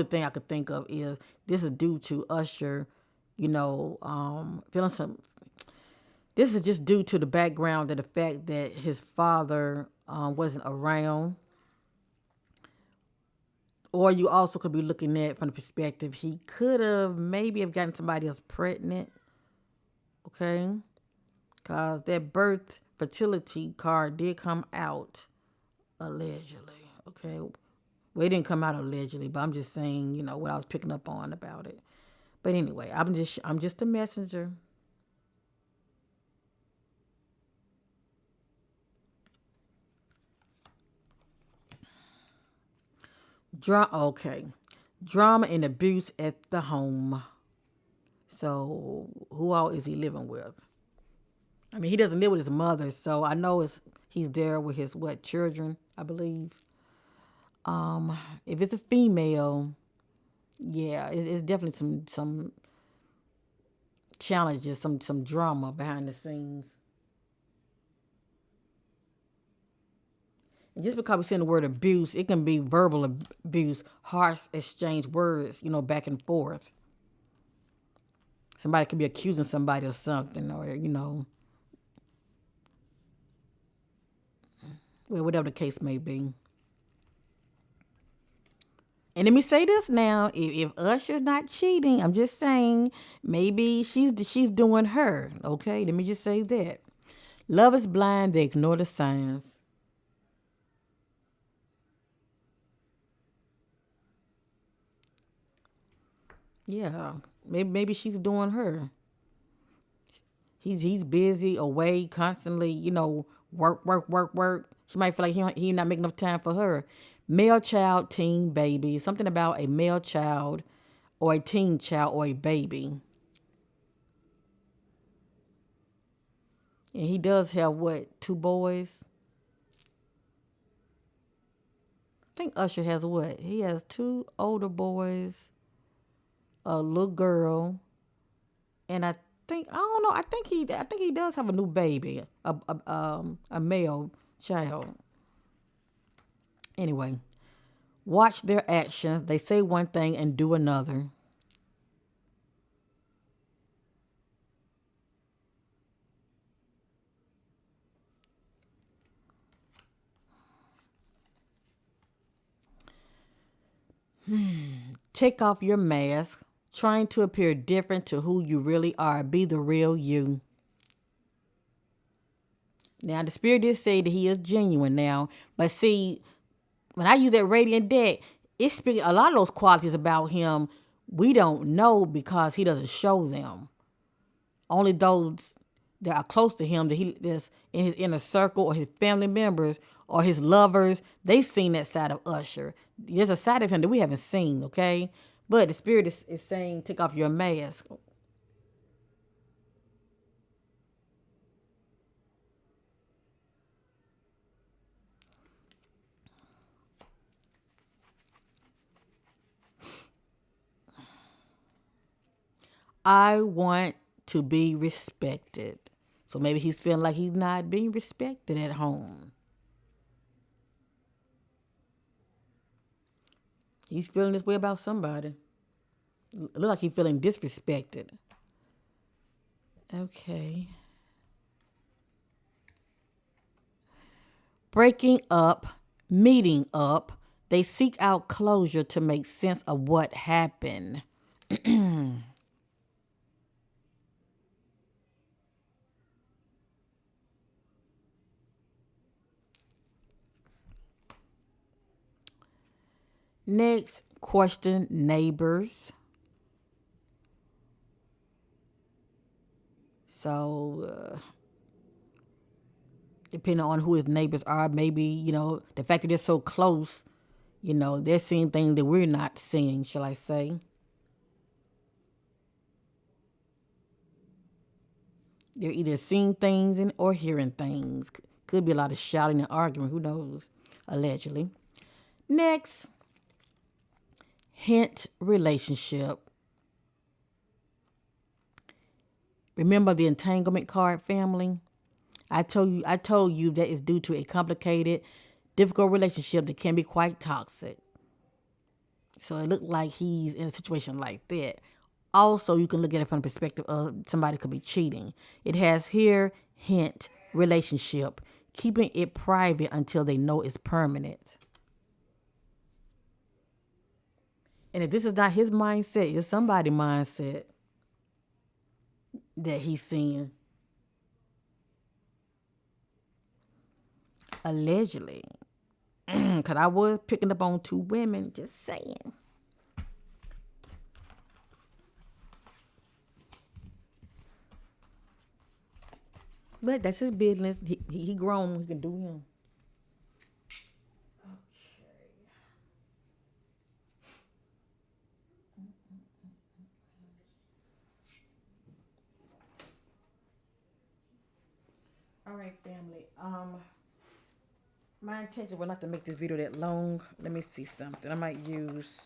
thing I could think of is this is due to Usher, feeling some. This is just due to the background of the fact that his father wasn't around. Or you also could be looking at from the perspective he could have maybe have gotten somebody else pregnant. Okay. Because that birth fertility card did come out allegedly. Okay. Well, it didn't come out allegedly, but I'm just saying, what I was picking up on about it. But anyway, I'm just a messenger. Okay. Drama and abuse at the home. So who all is he living with? I mean, he doesn't live with his mother, so I know he's there with his children, I believe. If it's a female, yeah, it's definitely some challenges, some drama behind the scenes. And just because we're saying the word abuse, it can be verbal abuse, harsh exchange words, back and forth. Somebody could be accusing somebody of something, or well, whatever the case may be. And let me say this now: if Usher's not cheating, I'm just saying maybe she's doing her. Okay, let me just say that. Love is blind; they ignore the signs. Yeah, maybe she's doing her. He's busy, away, constantly. Work, work, work, work. She might feel like he not making enough time for her. Male child, teen baby. Something about a male child, or a teen child, or a baby. And he does have what, two boys? I think Usher has what? He has two older boys, a little girl, and I don't know. I think he does have a new baby, a male child. Anyway, watch their actions. They say one thing and do another. Take off your mask, trying to appear different to who you really are. Be the real you. Now, the spirit did say that he is genuine now, but see, when I use that radiant deck, it's speaking a lot of those qualities about him we don't know because he doesn't show them. Only those that are close to him, that he that's in his inner circle, or his family members, or his lovers, they seen that side of Usher. There's a side of him that we haven't seen, okay? But the spirit is saying, take off your mask. I want to be respected. So maybe he's feeling like he's not being respected at home. He's feeling this way about somebody. It look like he's feeling disrespected. Okay. Breaking up, meeting up. They seek out closure to make sense of what happened. Next, question neighbors. So, depending on who his neighbors are, maybe, the fact that they're so close, they're seeing things that we're not seeing, shall I say. They're either seeing things or hearing things. Could be a lot of shouting and arguing, who knows, allegedly. Next, hint relationship. Remember the entanglement card, family? I told you that is due to a complicated, difficult relationship that can be quite toxic. So it looked like he's in a situation like that. Also, you can look at it from the perspective of somebody could be cheating. It has here hint relationship, keeping it private until they know it's permanent. And if this is not his mindset, it's somebody's mindset that he's seeing. Allegedly. Because I was picking up on two women, just saying. But that's his business. He grown. He can do him. All right, family. My intention was not to make this video that long. Let me see something. I might use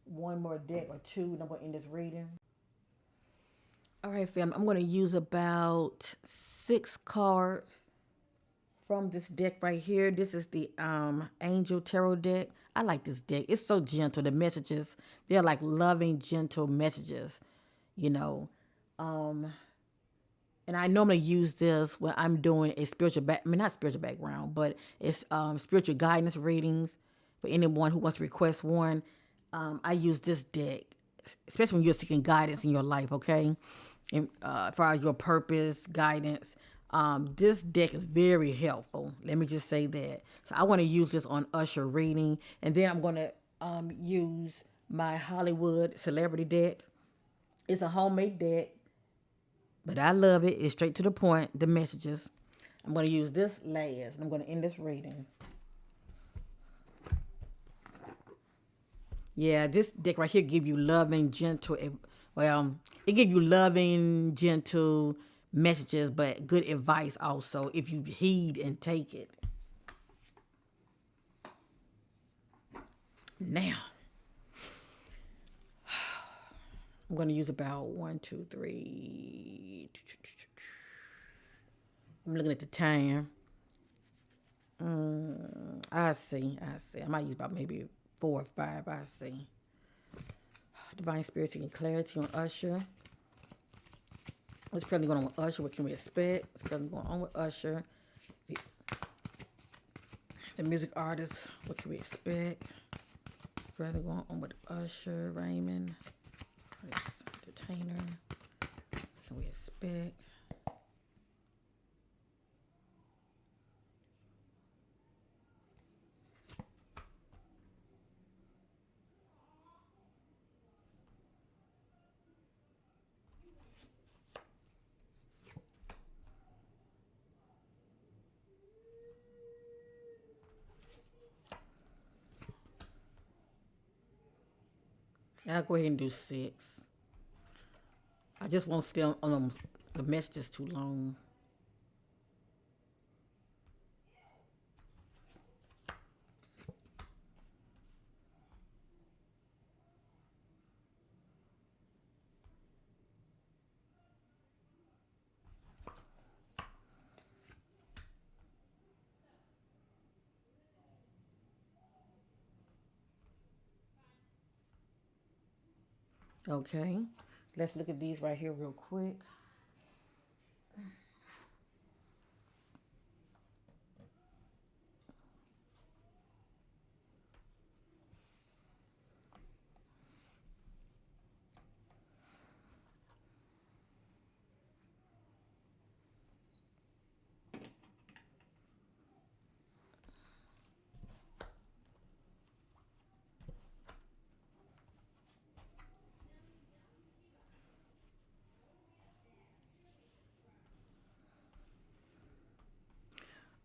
one more deck or two, and I'm going to end this reading. All right, fam. I'm going to use about 6 cards from this deck right here. This is the Angel Tarot deck. I like this deck. It's so gentle. The messages, they're like loving, gentle messages, you know. And I normally use this when I'm doing a not spiritual background, but it's spiritual guidance readings for anyone who wants to request one. I use this deck, especially when you're seeking guidance in your life, okay? And as far as your purpose, guidance, this deck is very helpful. Let me just say that. So I want to use this on Usher reading, and then I'm going to use my Hollywood celebrity deck. It's a homemade deck. But I love it. It's straight to the point, the messages. I'm going to use this last, and I'm going to end this reading. Yeah, this deck right here give you loving, gentle, it give you loving, gentle messages, but good advice also if you heed and take it. Now, I'm going to use about 1, 2, 3. I'm looking at the time. I see. I might use about maybe 4 or 5. I see. Divine Spirit seeking clarity on Usher. What's presently going on with Usher? What can we expect? What's presently going on with Usher? The music artist. What can we expect? What's presently going on with Usher, Raymond, entertainer. What can we expect? I'll go ahead and do 6. I just won't stay on the messages too long. Okay. Let's look at these right here real quick.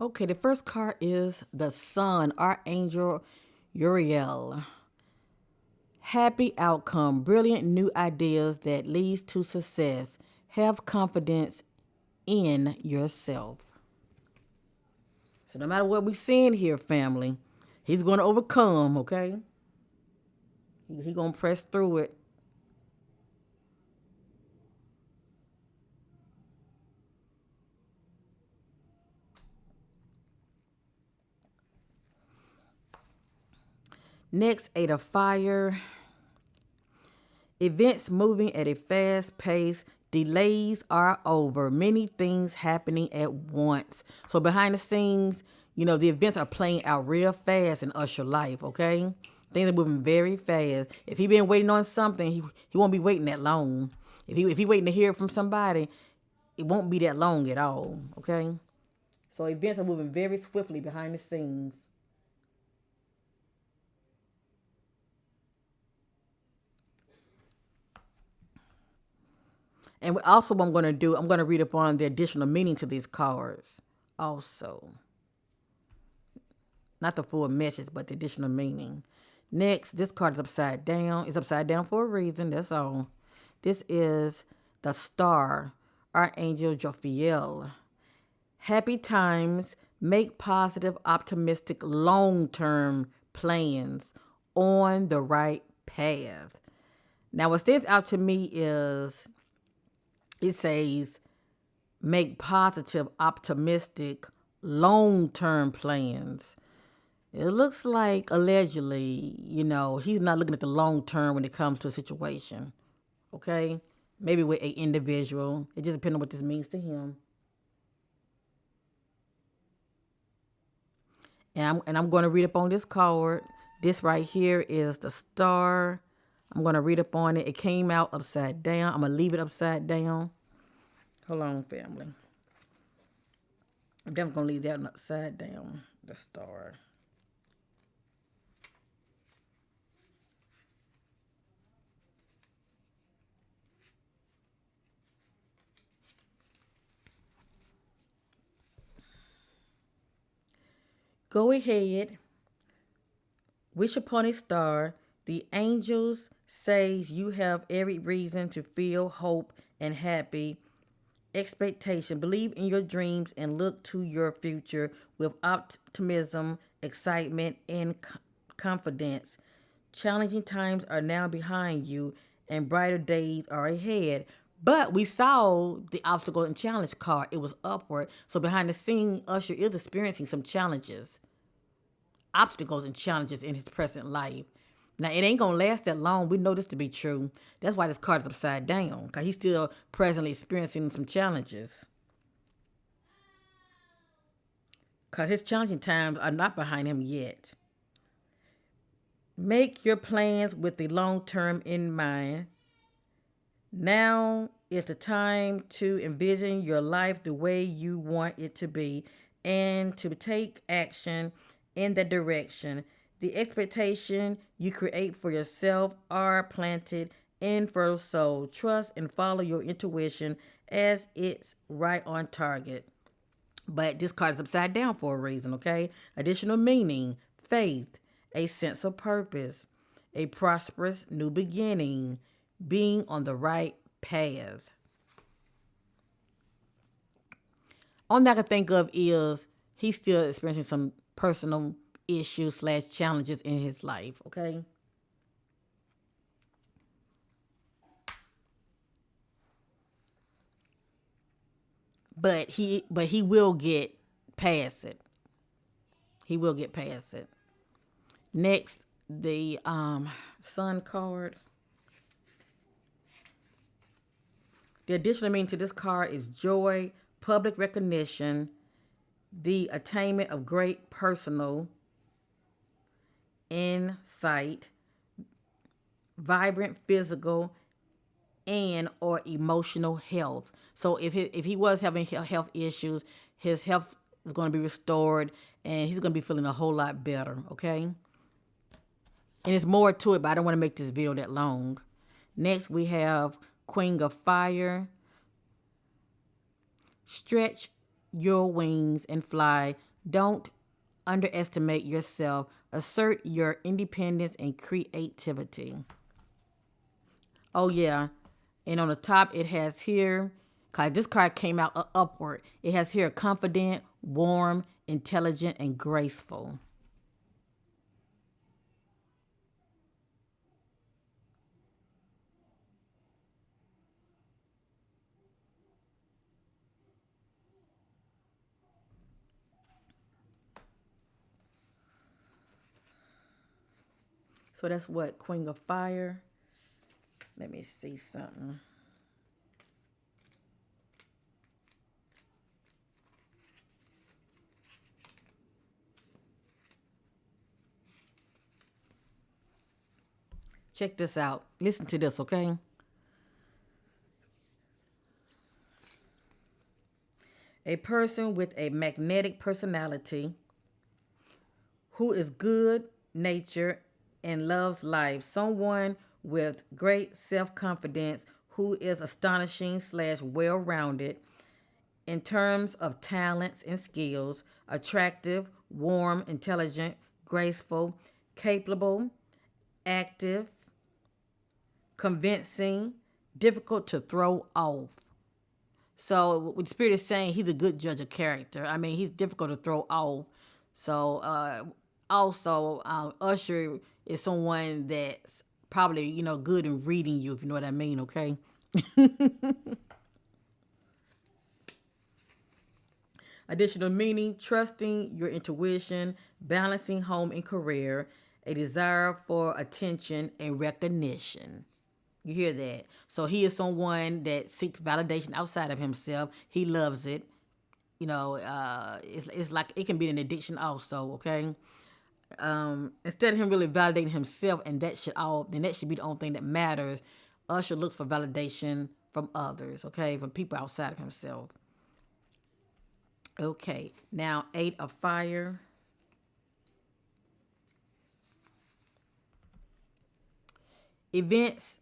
Okay, the first card is the Sun, Archangel Uriel. Happy outcome, brilliant new ideas that leads to success. Have confidence in yourself. So no matter what we're seeing here, family, he's going to overcome, okay? He's going to press through it. Next, Eight of Fire. Events moving at a fast pace. Delays are over. Many things happening at once. So behind the scenes, the events are playing out real fast in Usher life, okay? Things are moving very fast. If he been waiting on something, he won't be waiting that long. If he waiting to hear from somebody, it won't be that long at all, okay? So events are moving very swiftly behind the scenes. And also, what I'm going to do, I'm going to read upon the additional meaning to these cards. Also, not the full message, but the additional meaning. Next, this card is upside down. It's upside down for a reason. That's all. This is the Star, Archangel Jophiel. Happy times. Make positive, optimistic, long-term plans on the right path. Now, what stands out to me is it says make positive, optimistic, long term plans. It looks like allegedly, he's not looking at the long term when it comes to a situation. Okay? Maybe with an individual. It just depends on what this means to him. And I'm going to read up on this card. This right here is the Star. I'm going to read up on it. It came out upside down. I'm going to leave it upside down. Hold on, family. I'm definitely going to leave that one upside down. The Star. Go ahead. Wish upon a star. The angels says you have every reason to feel hope and happy expectation. Believe in your dreams and look to your future with optimism, excitement, and confidence. Challenging times are now behind you and brighter days are ahead. But we saw the obstacle and challenge card. It was upward. So behind the scene, Usher is experiencing some challenges, obstacles, and challenges in his present life. Now, it ain't going to last that long. We know this to be true. That's why this card is upside down, because he's still presently experiencing some challenges. Because his challenging times are not behind him yet. Make your plans with the long term in mind. Now is the time to envision your life the way you want it to be and to take action in that direction. The expectation you create for yourself are planted in fertile soul. Trust and follow your intuition as it's right on target. But this card is upside down for a reason, okay? Additional meaning, faith, a sense of purpose, a prosperous new beginning, being on the right path. All I can think of is he's still experiencing some personal issues slash challenges in his life, okay? But he will get past it. He will get past it. Next, the Sun card. The additional meaning to this card is joy, public recognition, the attainment of great personal insight, vibrant physical and or emotional health. So if he was having health issues, his health is going to be restored and he's going to be feeling a whole lot better, okay? And there's more to it, but I don't want to make this video that long. Next, we have Queen of Fire. Stretch your wings and fly. Don't underestimate yourself. Assert your independence and creativity. Oh, yeah. And on the top, it has here, because this card came out upward. It has here confident, warm, intelligent, and graceful. So that's what? Queen of Fire. Let me see something. Check this out. Listen to this, okay? A person with a magnetic personality who is good nature and loves life. Someone with great self confidence who is astonishing slash well rounded in terms of talents and skills, attractive, warm, intelligent, graceful, capable, active, convincing, difficult to throw off. So what the spirit is saying, he's a good judge of character. I mean, he's difficult to throw off. So also, Usher is someone that's probably good in reading you, if you know what I mean. Okay. Additional meaning: trusting your intuition, balancing home and career, a desire for attention and recognition. You hear that? So he is someone that seeks validation outside of himself. He loves it. It's like it can be an addiction also. Okay. Instead of him really validating himself, and that should be the only thing that matters. Usher looks for validation from others. Okay, from people outside of himself. Okay. Now, Eight of Fire. Events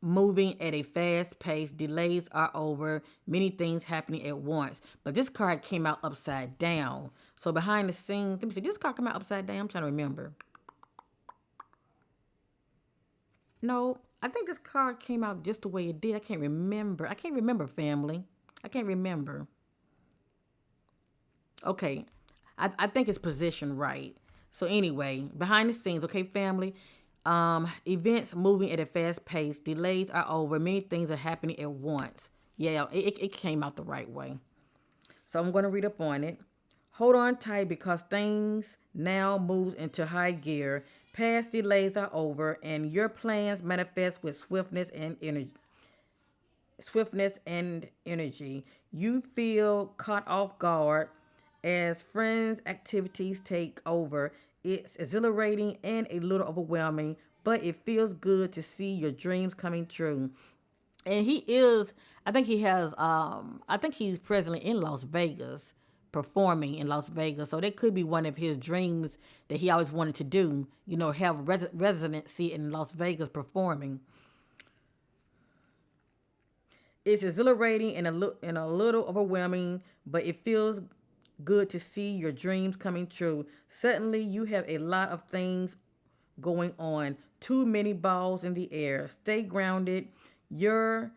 moving at a fast pace. Delays are over. Many things happening at once. But this card came out upside down. So behind the scenes, let me see. This card came out upside down. I'm trying to remember. No, I think this card came out just the way it did. I can't remember. I can't remember, family. I can't remember. Okay. I think it's positioned right. So anyway, behind the scenes, okay, family. Events moving at a fast pace. Delays are over. Many things are happening at once. Yeah, it came out the right way. So I'm going to read up on it. Hold on tight because things now moves into high gear. Past delays are over, and your plans manifest with swiftness and energy. Swiftness and energy. You feel caught off guard as friends' activities take over. It's exhilarating and a little overwhelming, but it feels good to see your dreams coming true. And he is, I think he's presently in Las Vegas, performing in Las Vegas. So that could be one of his dreams that he always wanted to do, have residency in Las Vegas performing. It's exhilarating and a little overwhelming, but it feels good to see your dreams coming true. Suddenly, you have a lot of things going on. Too many balls in the air. Stay grounded. Your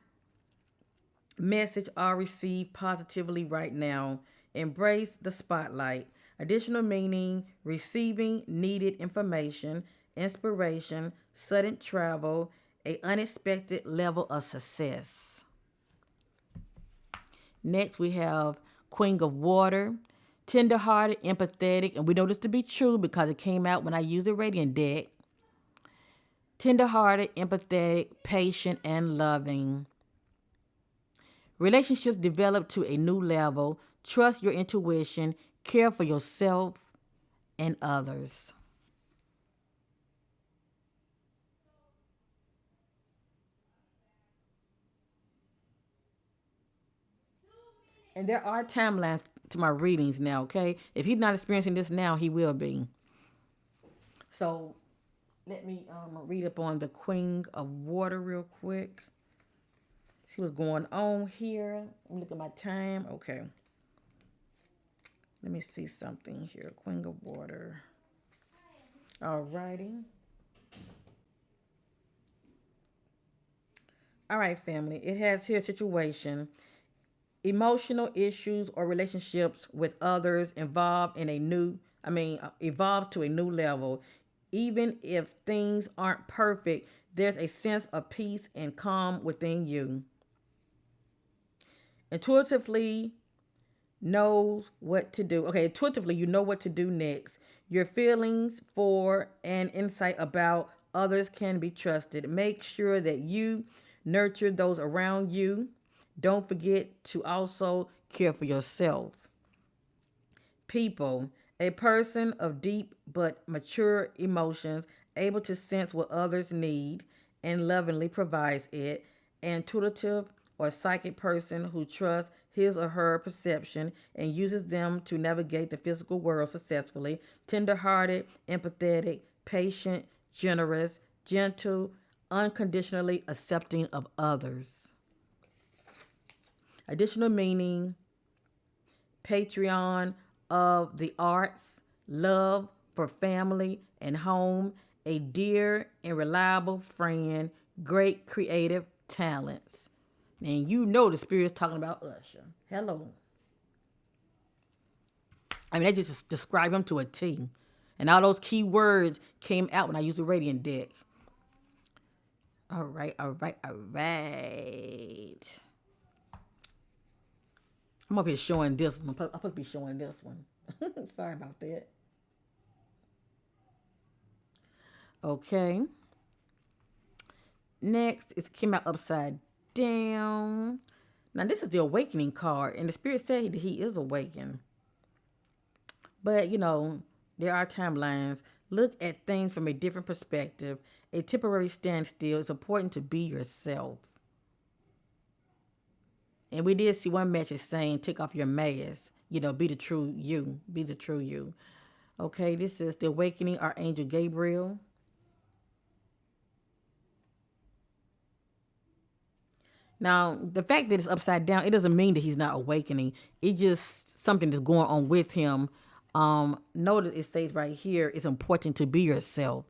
message are received positively right now. Embrace the spotlight. Additional meaning: receiving needed information, inspiration, sudden travel, a unexpected level of success. Next, we have Queen of Water, tender-hearted, empathetic, and we know this to be true because it came out when I used the Radiant deck. Tender-hearted, empathetic, patient, and loving. Relationships develop to a new level. Trust your intuition. Care for yourself and others. And there are timelines to my readings now, okay? If he's not experiencing this now, he will be. So let me read up on the Queen of Water real quick. See what's going on here. Let me look at my time. Okay. Let me see something here. Queen of Water. All righty. All right, family. It has here a situation. Emotional issues or relationships with others evolves to a new level. Even if things aren't perfect, there's a sense of peace and calm within you. Intuitively knows what to do. Okay, intuitively you know what to do next. Your feelings for and insight about others can be trusted. Make sure that you nurture those around you. Don't forget to also care for yourself. People, a person of deep but mature emotions, able to sense what others need and lovingly provides it. Intuitive or psychic person who trusts his or her perception and uses them to navigate the physical world successfully. Tender-hearted, empathetic, patient, generous, gentle, unconditionally accepting of others. Additional meaning: Patreon of the arts, love for family and home, a dear and reliable friend, great creative talents. And you know the spirit is talking about Usher. Hello. I mean, they just describe him to a T. And all those key words came out when I used the radiant deck. All right, all right, all right. I'm up here showing this one. I'm supposed to be showing this one. Sorry about that. Okay. Next, it came out upside down. Now, this is the awakening card, and the spirit said that he is awakened. But, there are timelines. Look at things from a different perspective. A temporary standstill. It's important to be yourself. And we did see one message saying, take off your mask. Be the true you. Be the true you. Okay, this is the awakening Archangel Gabriel. Now, the fact that it's upside down, it doesn't mean that he's not awakening. It just something that's going on with him. Notice it says right here, it's important to be yourself.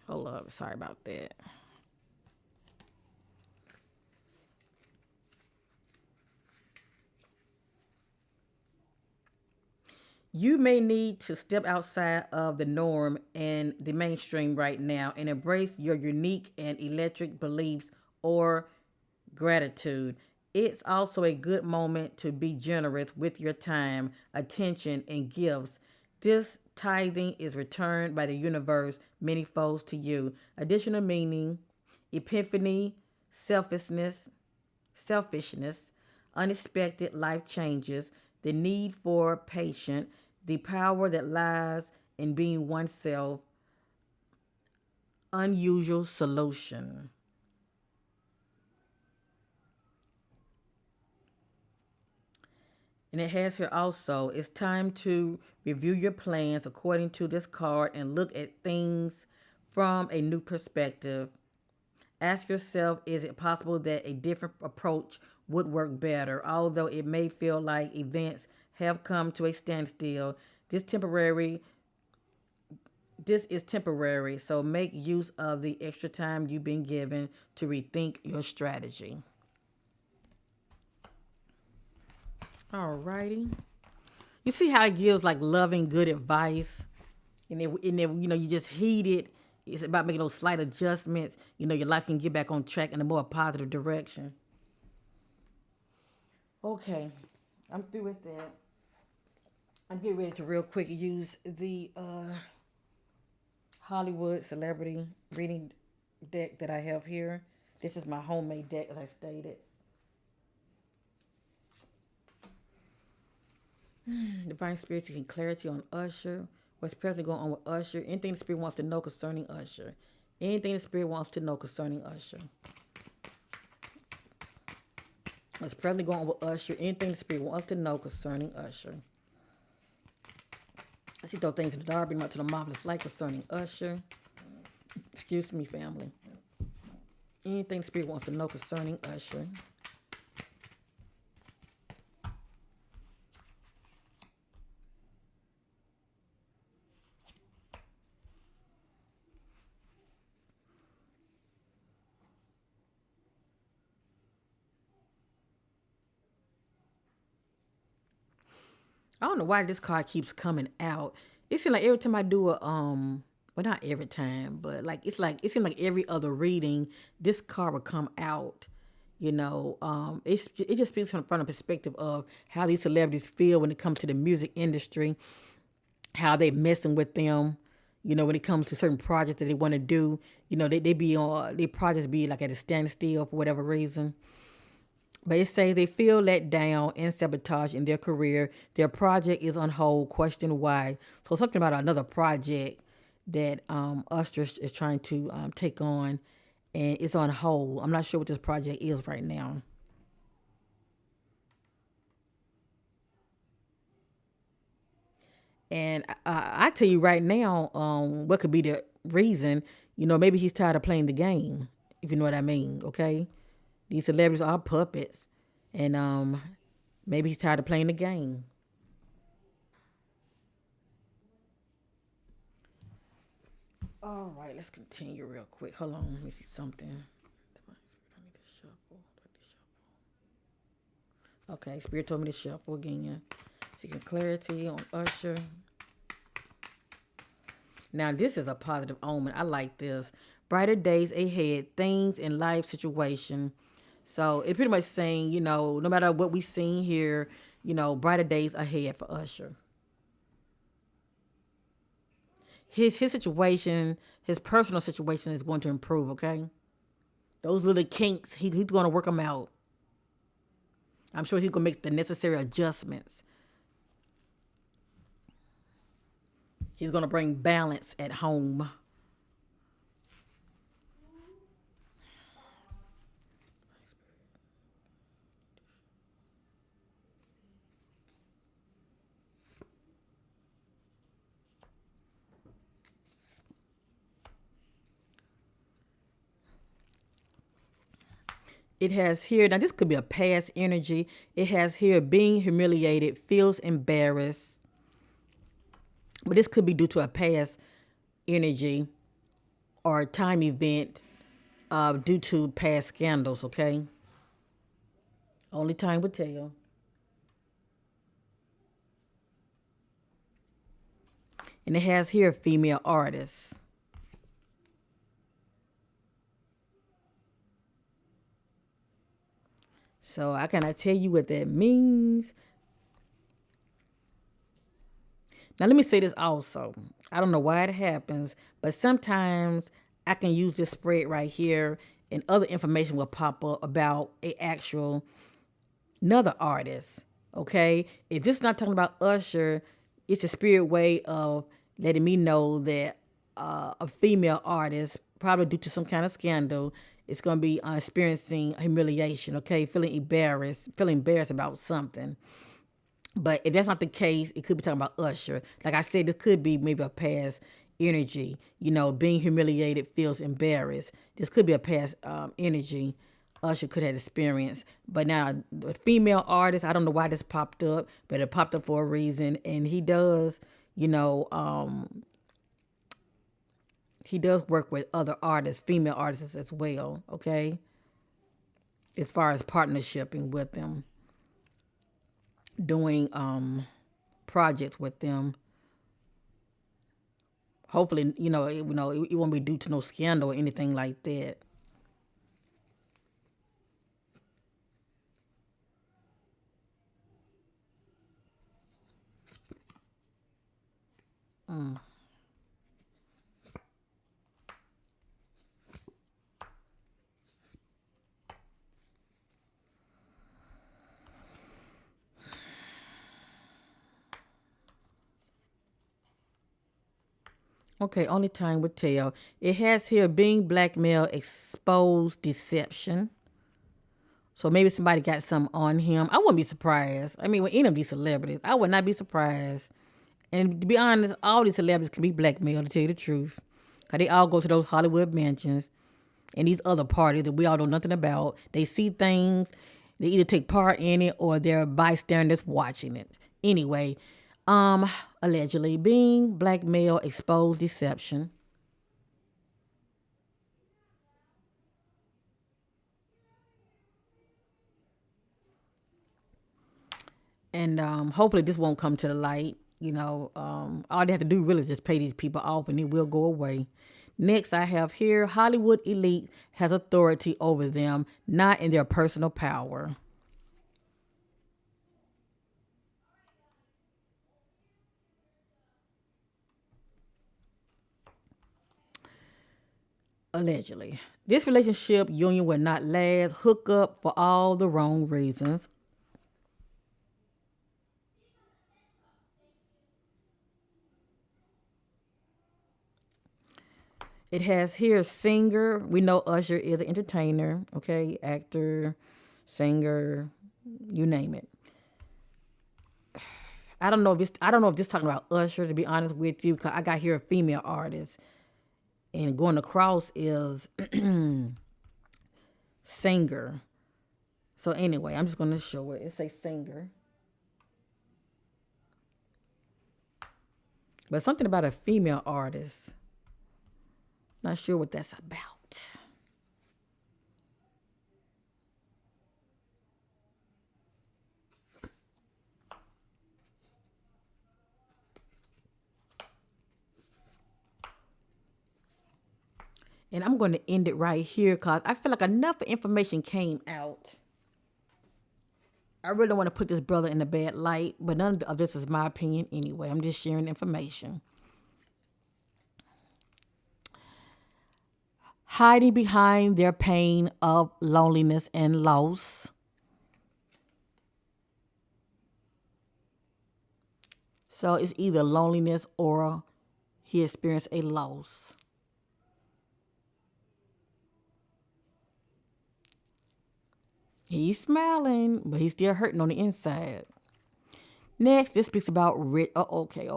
Hold up, sorry about that. You may need to step outside of the norm and the mainstream right now and embrace your unique and electric beliefs or gratitude. It's also a good moment to be generous with your time, attention, and gifts. This tithing is returned by the universe many folds to you. Additional meaning: epiphany, selfishness, selfishness, unexpected life changes, the need for patience, the power that lies in being oneself, unusual solution. And it has here also, it's time to review your plans according to this card and look at things from a new perspective. Ask yourself, is it possible that a different approach would work better? Although it may feel like events have come to a standstill, this temporary this is temporary, so make use of the extra time you've been given to rethink your strategy. Alrighty. You see how it gives like loving, good advice, and then you just heed it. It's about making those slight adjustments. Your life can get back on track in a more positive direction. Okay, I'm through with that. I'm getting ready to real quick use the Hollywood celebrity reading deck that I have here. This is my homemade deck, as I stated. Divine Spirit seeking clarity on Usher. What's presently going on with Usher? Anything the Spirit wants to know concerning Usher. Anything the Spirit wants to know concerning Usher. What's presently going on with Usher? Anything the Spirit wants to know concerning Usher. I see those things in the dark, bring them up to the marvelous light concerning Usher. Excuse me, family. Anything the Spirit wants to know concerning Usher. I don't know why this card keeps coming out. It seems like every time I do a well, not every time, but like it seems like every other reading, this card will come out. It just speaks from a perspective of how these celebrities feel when it comes to the music industry, how they messing with them. When it comes to certain projects that they want to do, they be on their projects be like at a standstill for whatever reason. But it says they feel let down and sabotage in their career. Their project is on hold. Question why? So something about another project that Usher is trying to take on, and it's on hold. I'm not sure what this project is right now. And I tell you right now, what could be the reason? Maybe he's tired of playing the game, if you know what I mean. Okay, these celebrities are puppets, and maybe he's tired of playing the game. All right, let's continue real quick. Hold on, let me see something. Okay, Spirit told me to shuffle again. Seeking clarity on Usher. Now, this is a positive omen. I like this. Brighter days ahead, things in life situation. So it pretty much saying, no matter what we seen here, brighter days ahead for Usher. His situation, his personal situation is going to improve. Okay, those little kinks, he's going to work them out. I'm sure he's going to make the necessary adjustments. He's going to bring balance at home. It has here, now this could be a past energy. It has here being humiliated, feels embarrassed. But this could be due to a past energy or a time event due to past scandals, okay? Only time would tell. And it has here female artists. So I cannot tell you what that means. Now let me say this also. I don't know why it happens, but sometimes I can use this spread right here and other information will pop up about a actual another artist. Okay? If this is not talking about Usher, it's a spirit way of letting me know that a female artist, probably due to some kind of scandal, is going to be experiencing humiliation, okay? Feeling embarrassed about something. But if that's not the case, it could be talking about Usher. Like I said, this could be maybe a past energy. Being humiliated, feels embarrassed. This could be a past energy Usher could have experienced. But now, the female artist, I don't know why this popped up, but it popped up for a reason. And he does work with other artists, female artists as well, okay? As far as partnershiping with them, doing projects with them. Hopefully, it won't be due to no scandal or anything like that. Okay, only time would tell. It has here being blackmail, exposed deception. So maybe somebody got something on him. I wouldn't be surprised. I mean, with any of these celebrities, I would not be surprised. And to be honest, all these celebrities can be blackmailed, to tell you the truth. Because they all go to those Hollywood mansions and these other parties that we all know nothing about. They see things, they either take part in it or they're bystanders watching it. Anyway, allegedly being blackmail, exposed deception. And hopefully this won't come to the light. All they have to do really is just pay these people off and it will go away. Next, I have here Hollywood elite has authority over them, not in their personal power. Allegedly. This relationship union will not last. Hook up for all the wrong reasons. It has here singer. We know Usher is an entertainer, okay? Actor, singer, you name it. I don't know if this talking about Usher, to be honest with you, because I got here a female artist. And going across is singer. So anyway, I'm just gonna show it. It says singer. But something about a female artist. Not sure what that's about. And I'm going to end it right here because I feel like enough information came out. I really don't want to put this brother in a bad light, but none of this is my opinion anyway. I'm just sharing information. Hiding behind their pain of loneliness and loss. So it's either loneliness or he experienced a loss. He's smiling, but he's still hurting on the inside. Next, this speaks about okay.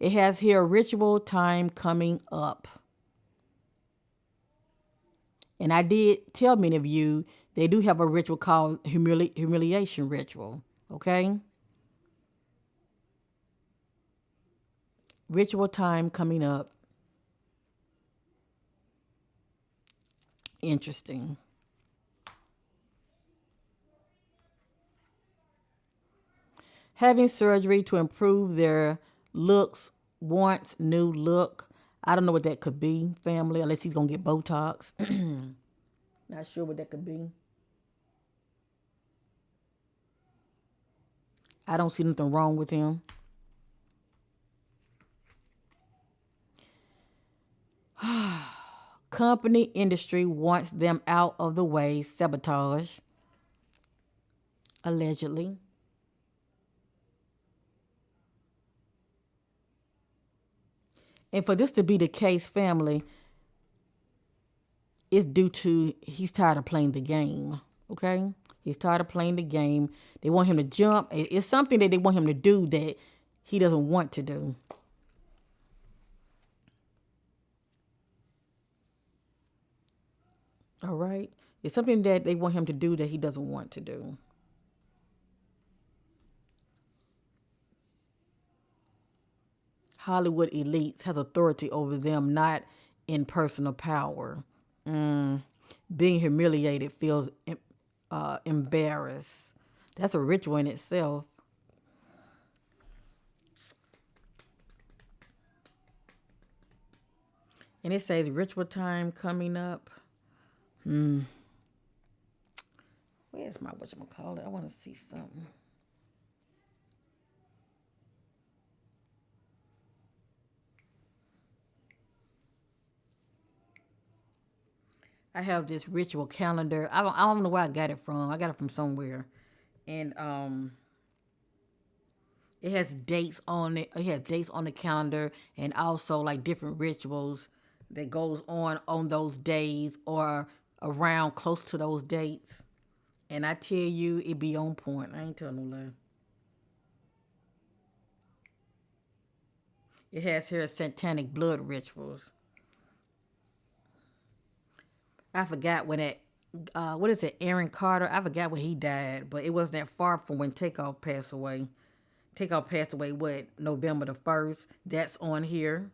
It has here ritual time coming up. And I did tell many of you they do have a ritual called humiliation ritual. Okay? Ritual time coming up. Interesting. Having surgery to improve their looks, wants new look. I don't know what that could be, family, unless he's going to get Botox. Not sure what that could be. I don't see nothing wrong with him. Company industry wants them out of the way. Sabotage. Allegedly. And for this to be the case, family, it's due to he's tired of playing the game. Okay? He's tired of playing the game. They want him to jump. It's something that they want him to do that he doesn't want to do. All right? It's something that they want him to do that he doesn't want to do. Hollywood elites has authority over them, not in personal power. Being humiliated feels embarrassed. That's a ritual in itself. And it says ritual time coming up. Where's my whatchamacallit? I want to see something. I have this ritual calendar. I don't know where I got it from. I got it from somewhere. And it has dates on it. It has dates on the calendar and also like different rituals that goes on those days or around close to those dates. And I tell you, it be on point. I ain't telling no lie. It has here satanic blood rituals. I forgot when that, what is it, Aaron Carter? I forgot when he died, but it wasn't that far from when Takeoff passed away. Takeoff passed away, what, November the 1st? That's on here.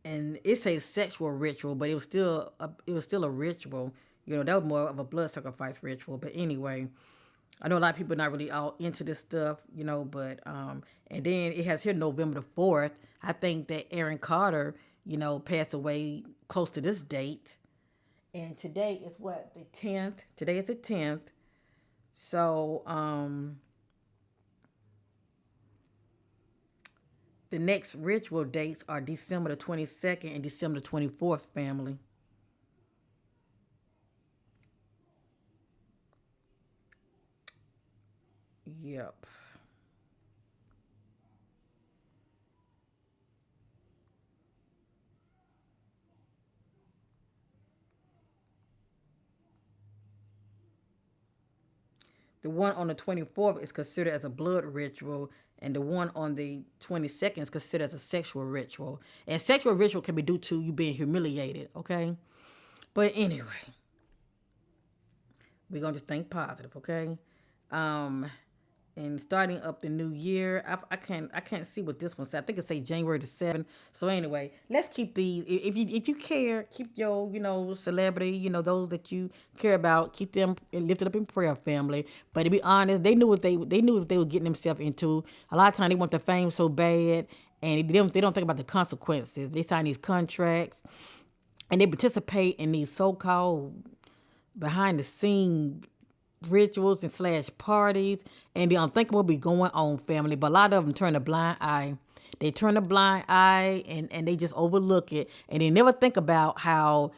And it says sexual ritual, but it was still a ritual. You know, that was more of a blood sacrifice ritual. But anyway, I know a lot of people are not really all into this stuff, but and then it has here November the 4th. I think that Aaron Carter, passed away close to this date. And today is what, the 10th. Today is the 10th. So the next ritual dates are December the 22nd and December the 24th, family. Yep. The one on the 24th is considered as a blood ritual, and the one on the 22nd is considered as a sexual ritual. And sexual ritual can be due to you being humiliated, okay? But anyway, we're going to just think positive, okay? Um, and starting up the new year. I can't see what this one says. I think it say January the 7th. So anyway, let's keep these. If you care, keep your celebrity, those that you care about, keep them lifted up in prayer, family. But to be honest, they knew what they were getting themselves into. A lot of times they want the fame so bad, and they don't think about the consequences. They sign these contracts, and they participate in these so-called behind the scene rituals and slash parties, and the unthinkable be going on, family. But a lot of them turn a blind eye. They turn a blind eye, and they just overlook it, and they never think about how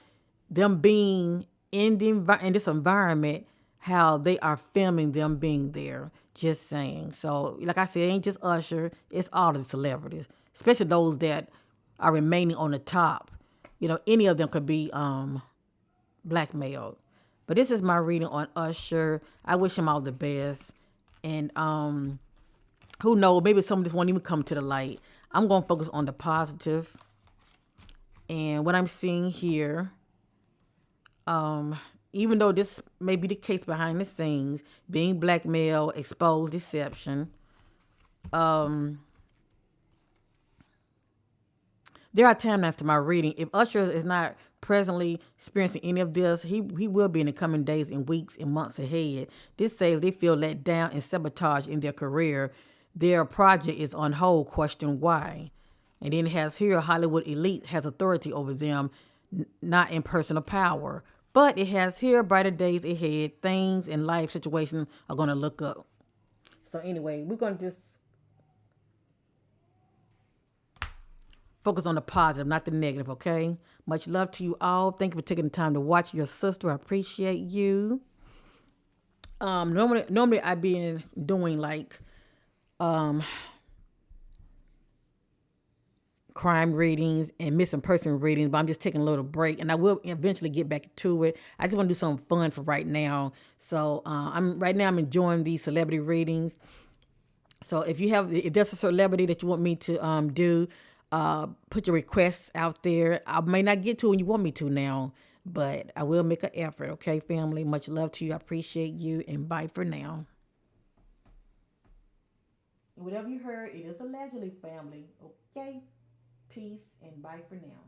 them being in this environment, how they are filming them being there. Just saying. So, like I said, it ain't just Usher; it's all the celebrities, especially those that are remaining on the top. Any of them could be blackmailed. But this is my reading on Usher. I wish him all the best. And who knows, maybe some of this won't even come to the light. I'm going to focus on the positive. And what I'm seeing here, even though this may be the case behind the scenes, being blackmail, exposed, deception, there are timelines to my reading. If Usher is not presently experiencing any of this, he will be in the coming days and weeks and months ahead. This says they feel let down and sabotaged in their career. Their project is on hold. Question why? And then it has here Hollywood elite has authority over them, not in personal power. But it has here brighter days ahead. Things in life situations are going to look up. So anyway, we're going to just focus on the positive, not the negative, okay? Much love to you all. Thank you for taking the time to watch your sister. I appreciate you. Normally I've been doing like crime readings and missing person readings, but I'm just taking a little break, and I will eventually get back to it. I just want to do something fun for right now. So I'm enjoying these celebrity readings. So if there's a celebrity that you want me to do, put your requests out there. I may not get to when you want me to now, but I will make an effort. Okay, family. Much love to you. I appreciate you, and bye for now. And whatever you heard, it is allegedly, family. Okay, peace and bye for now.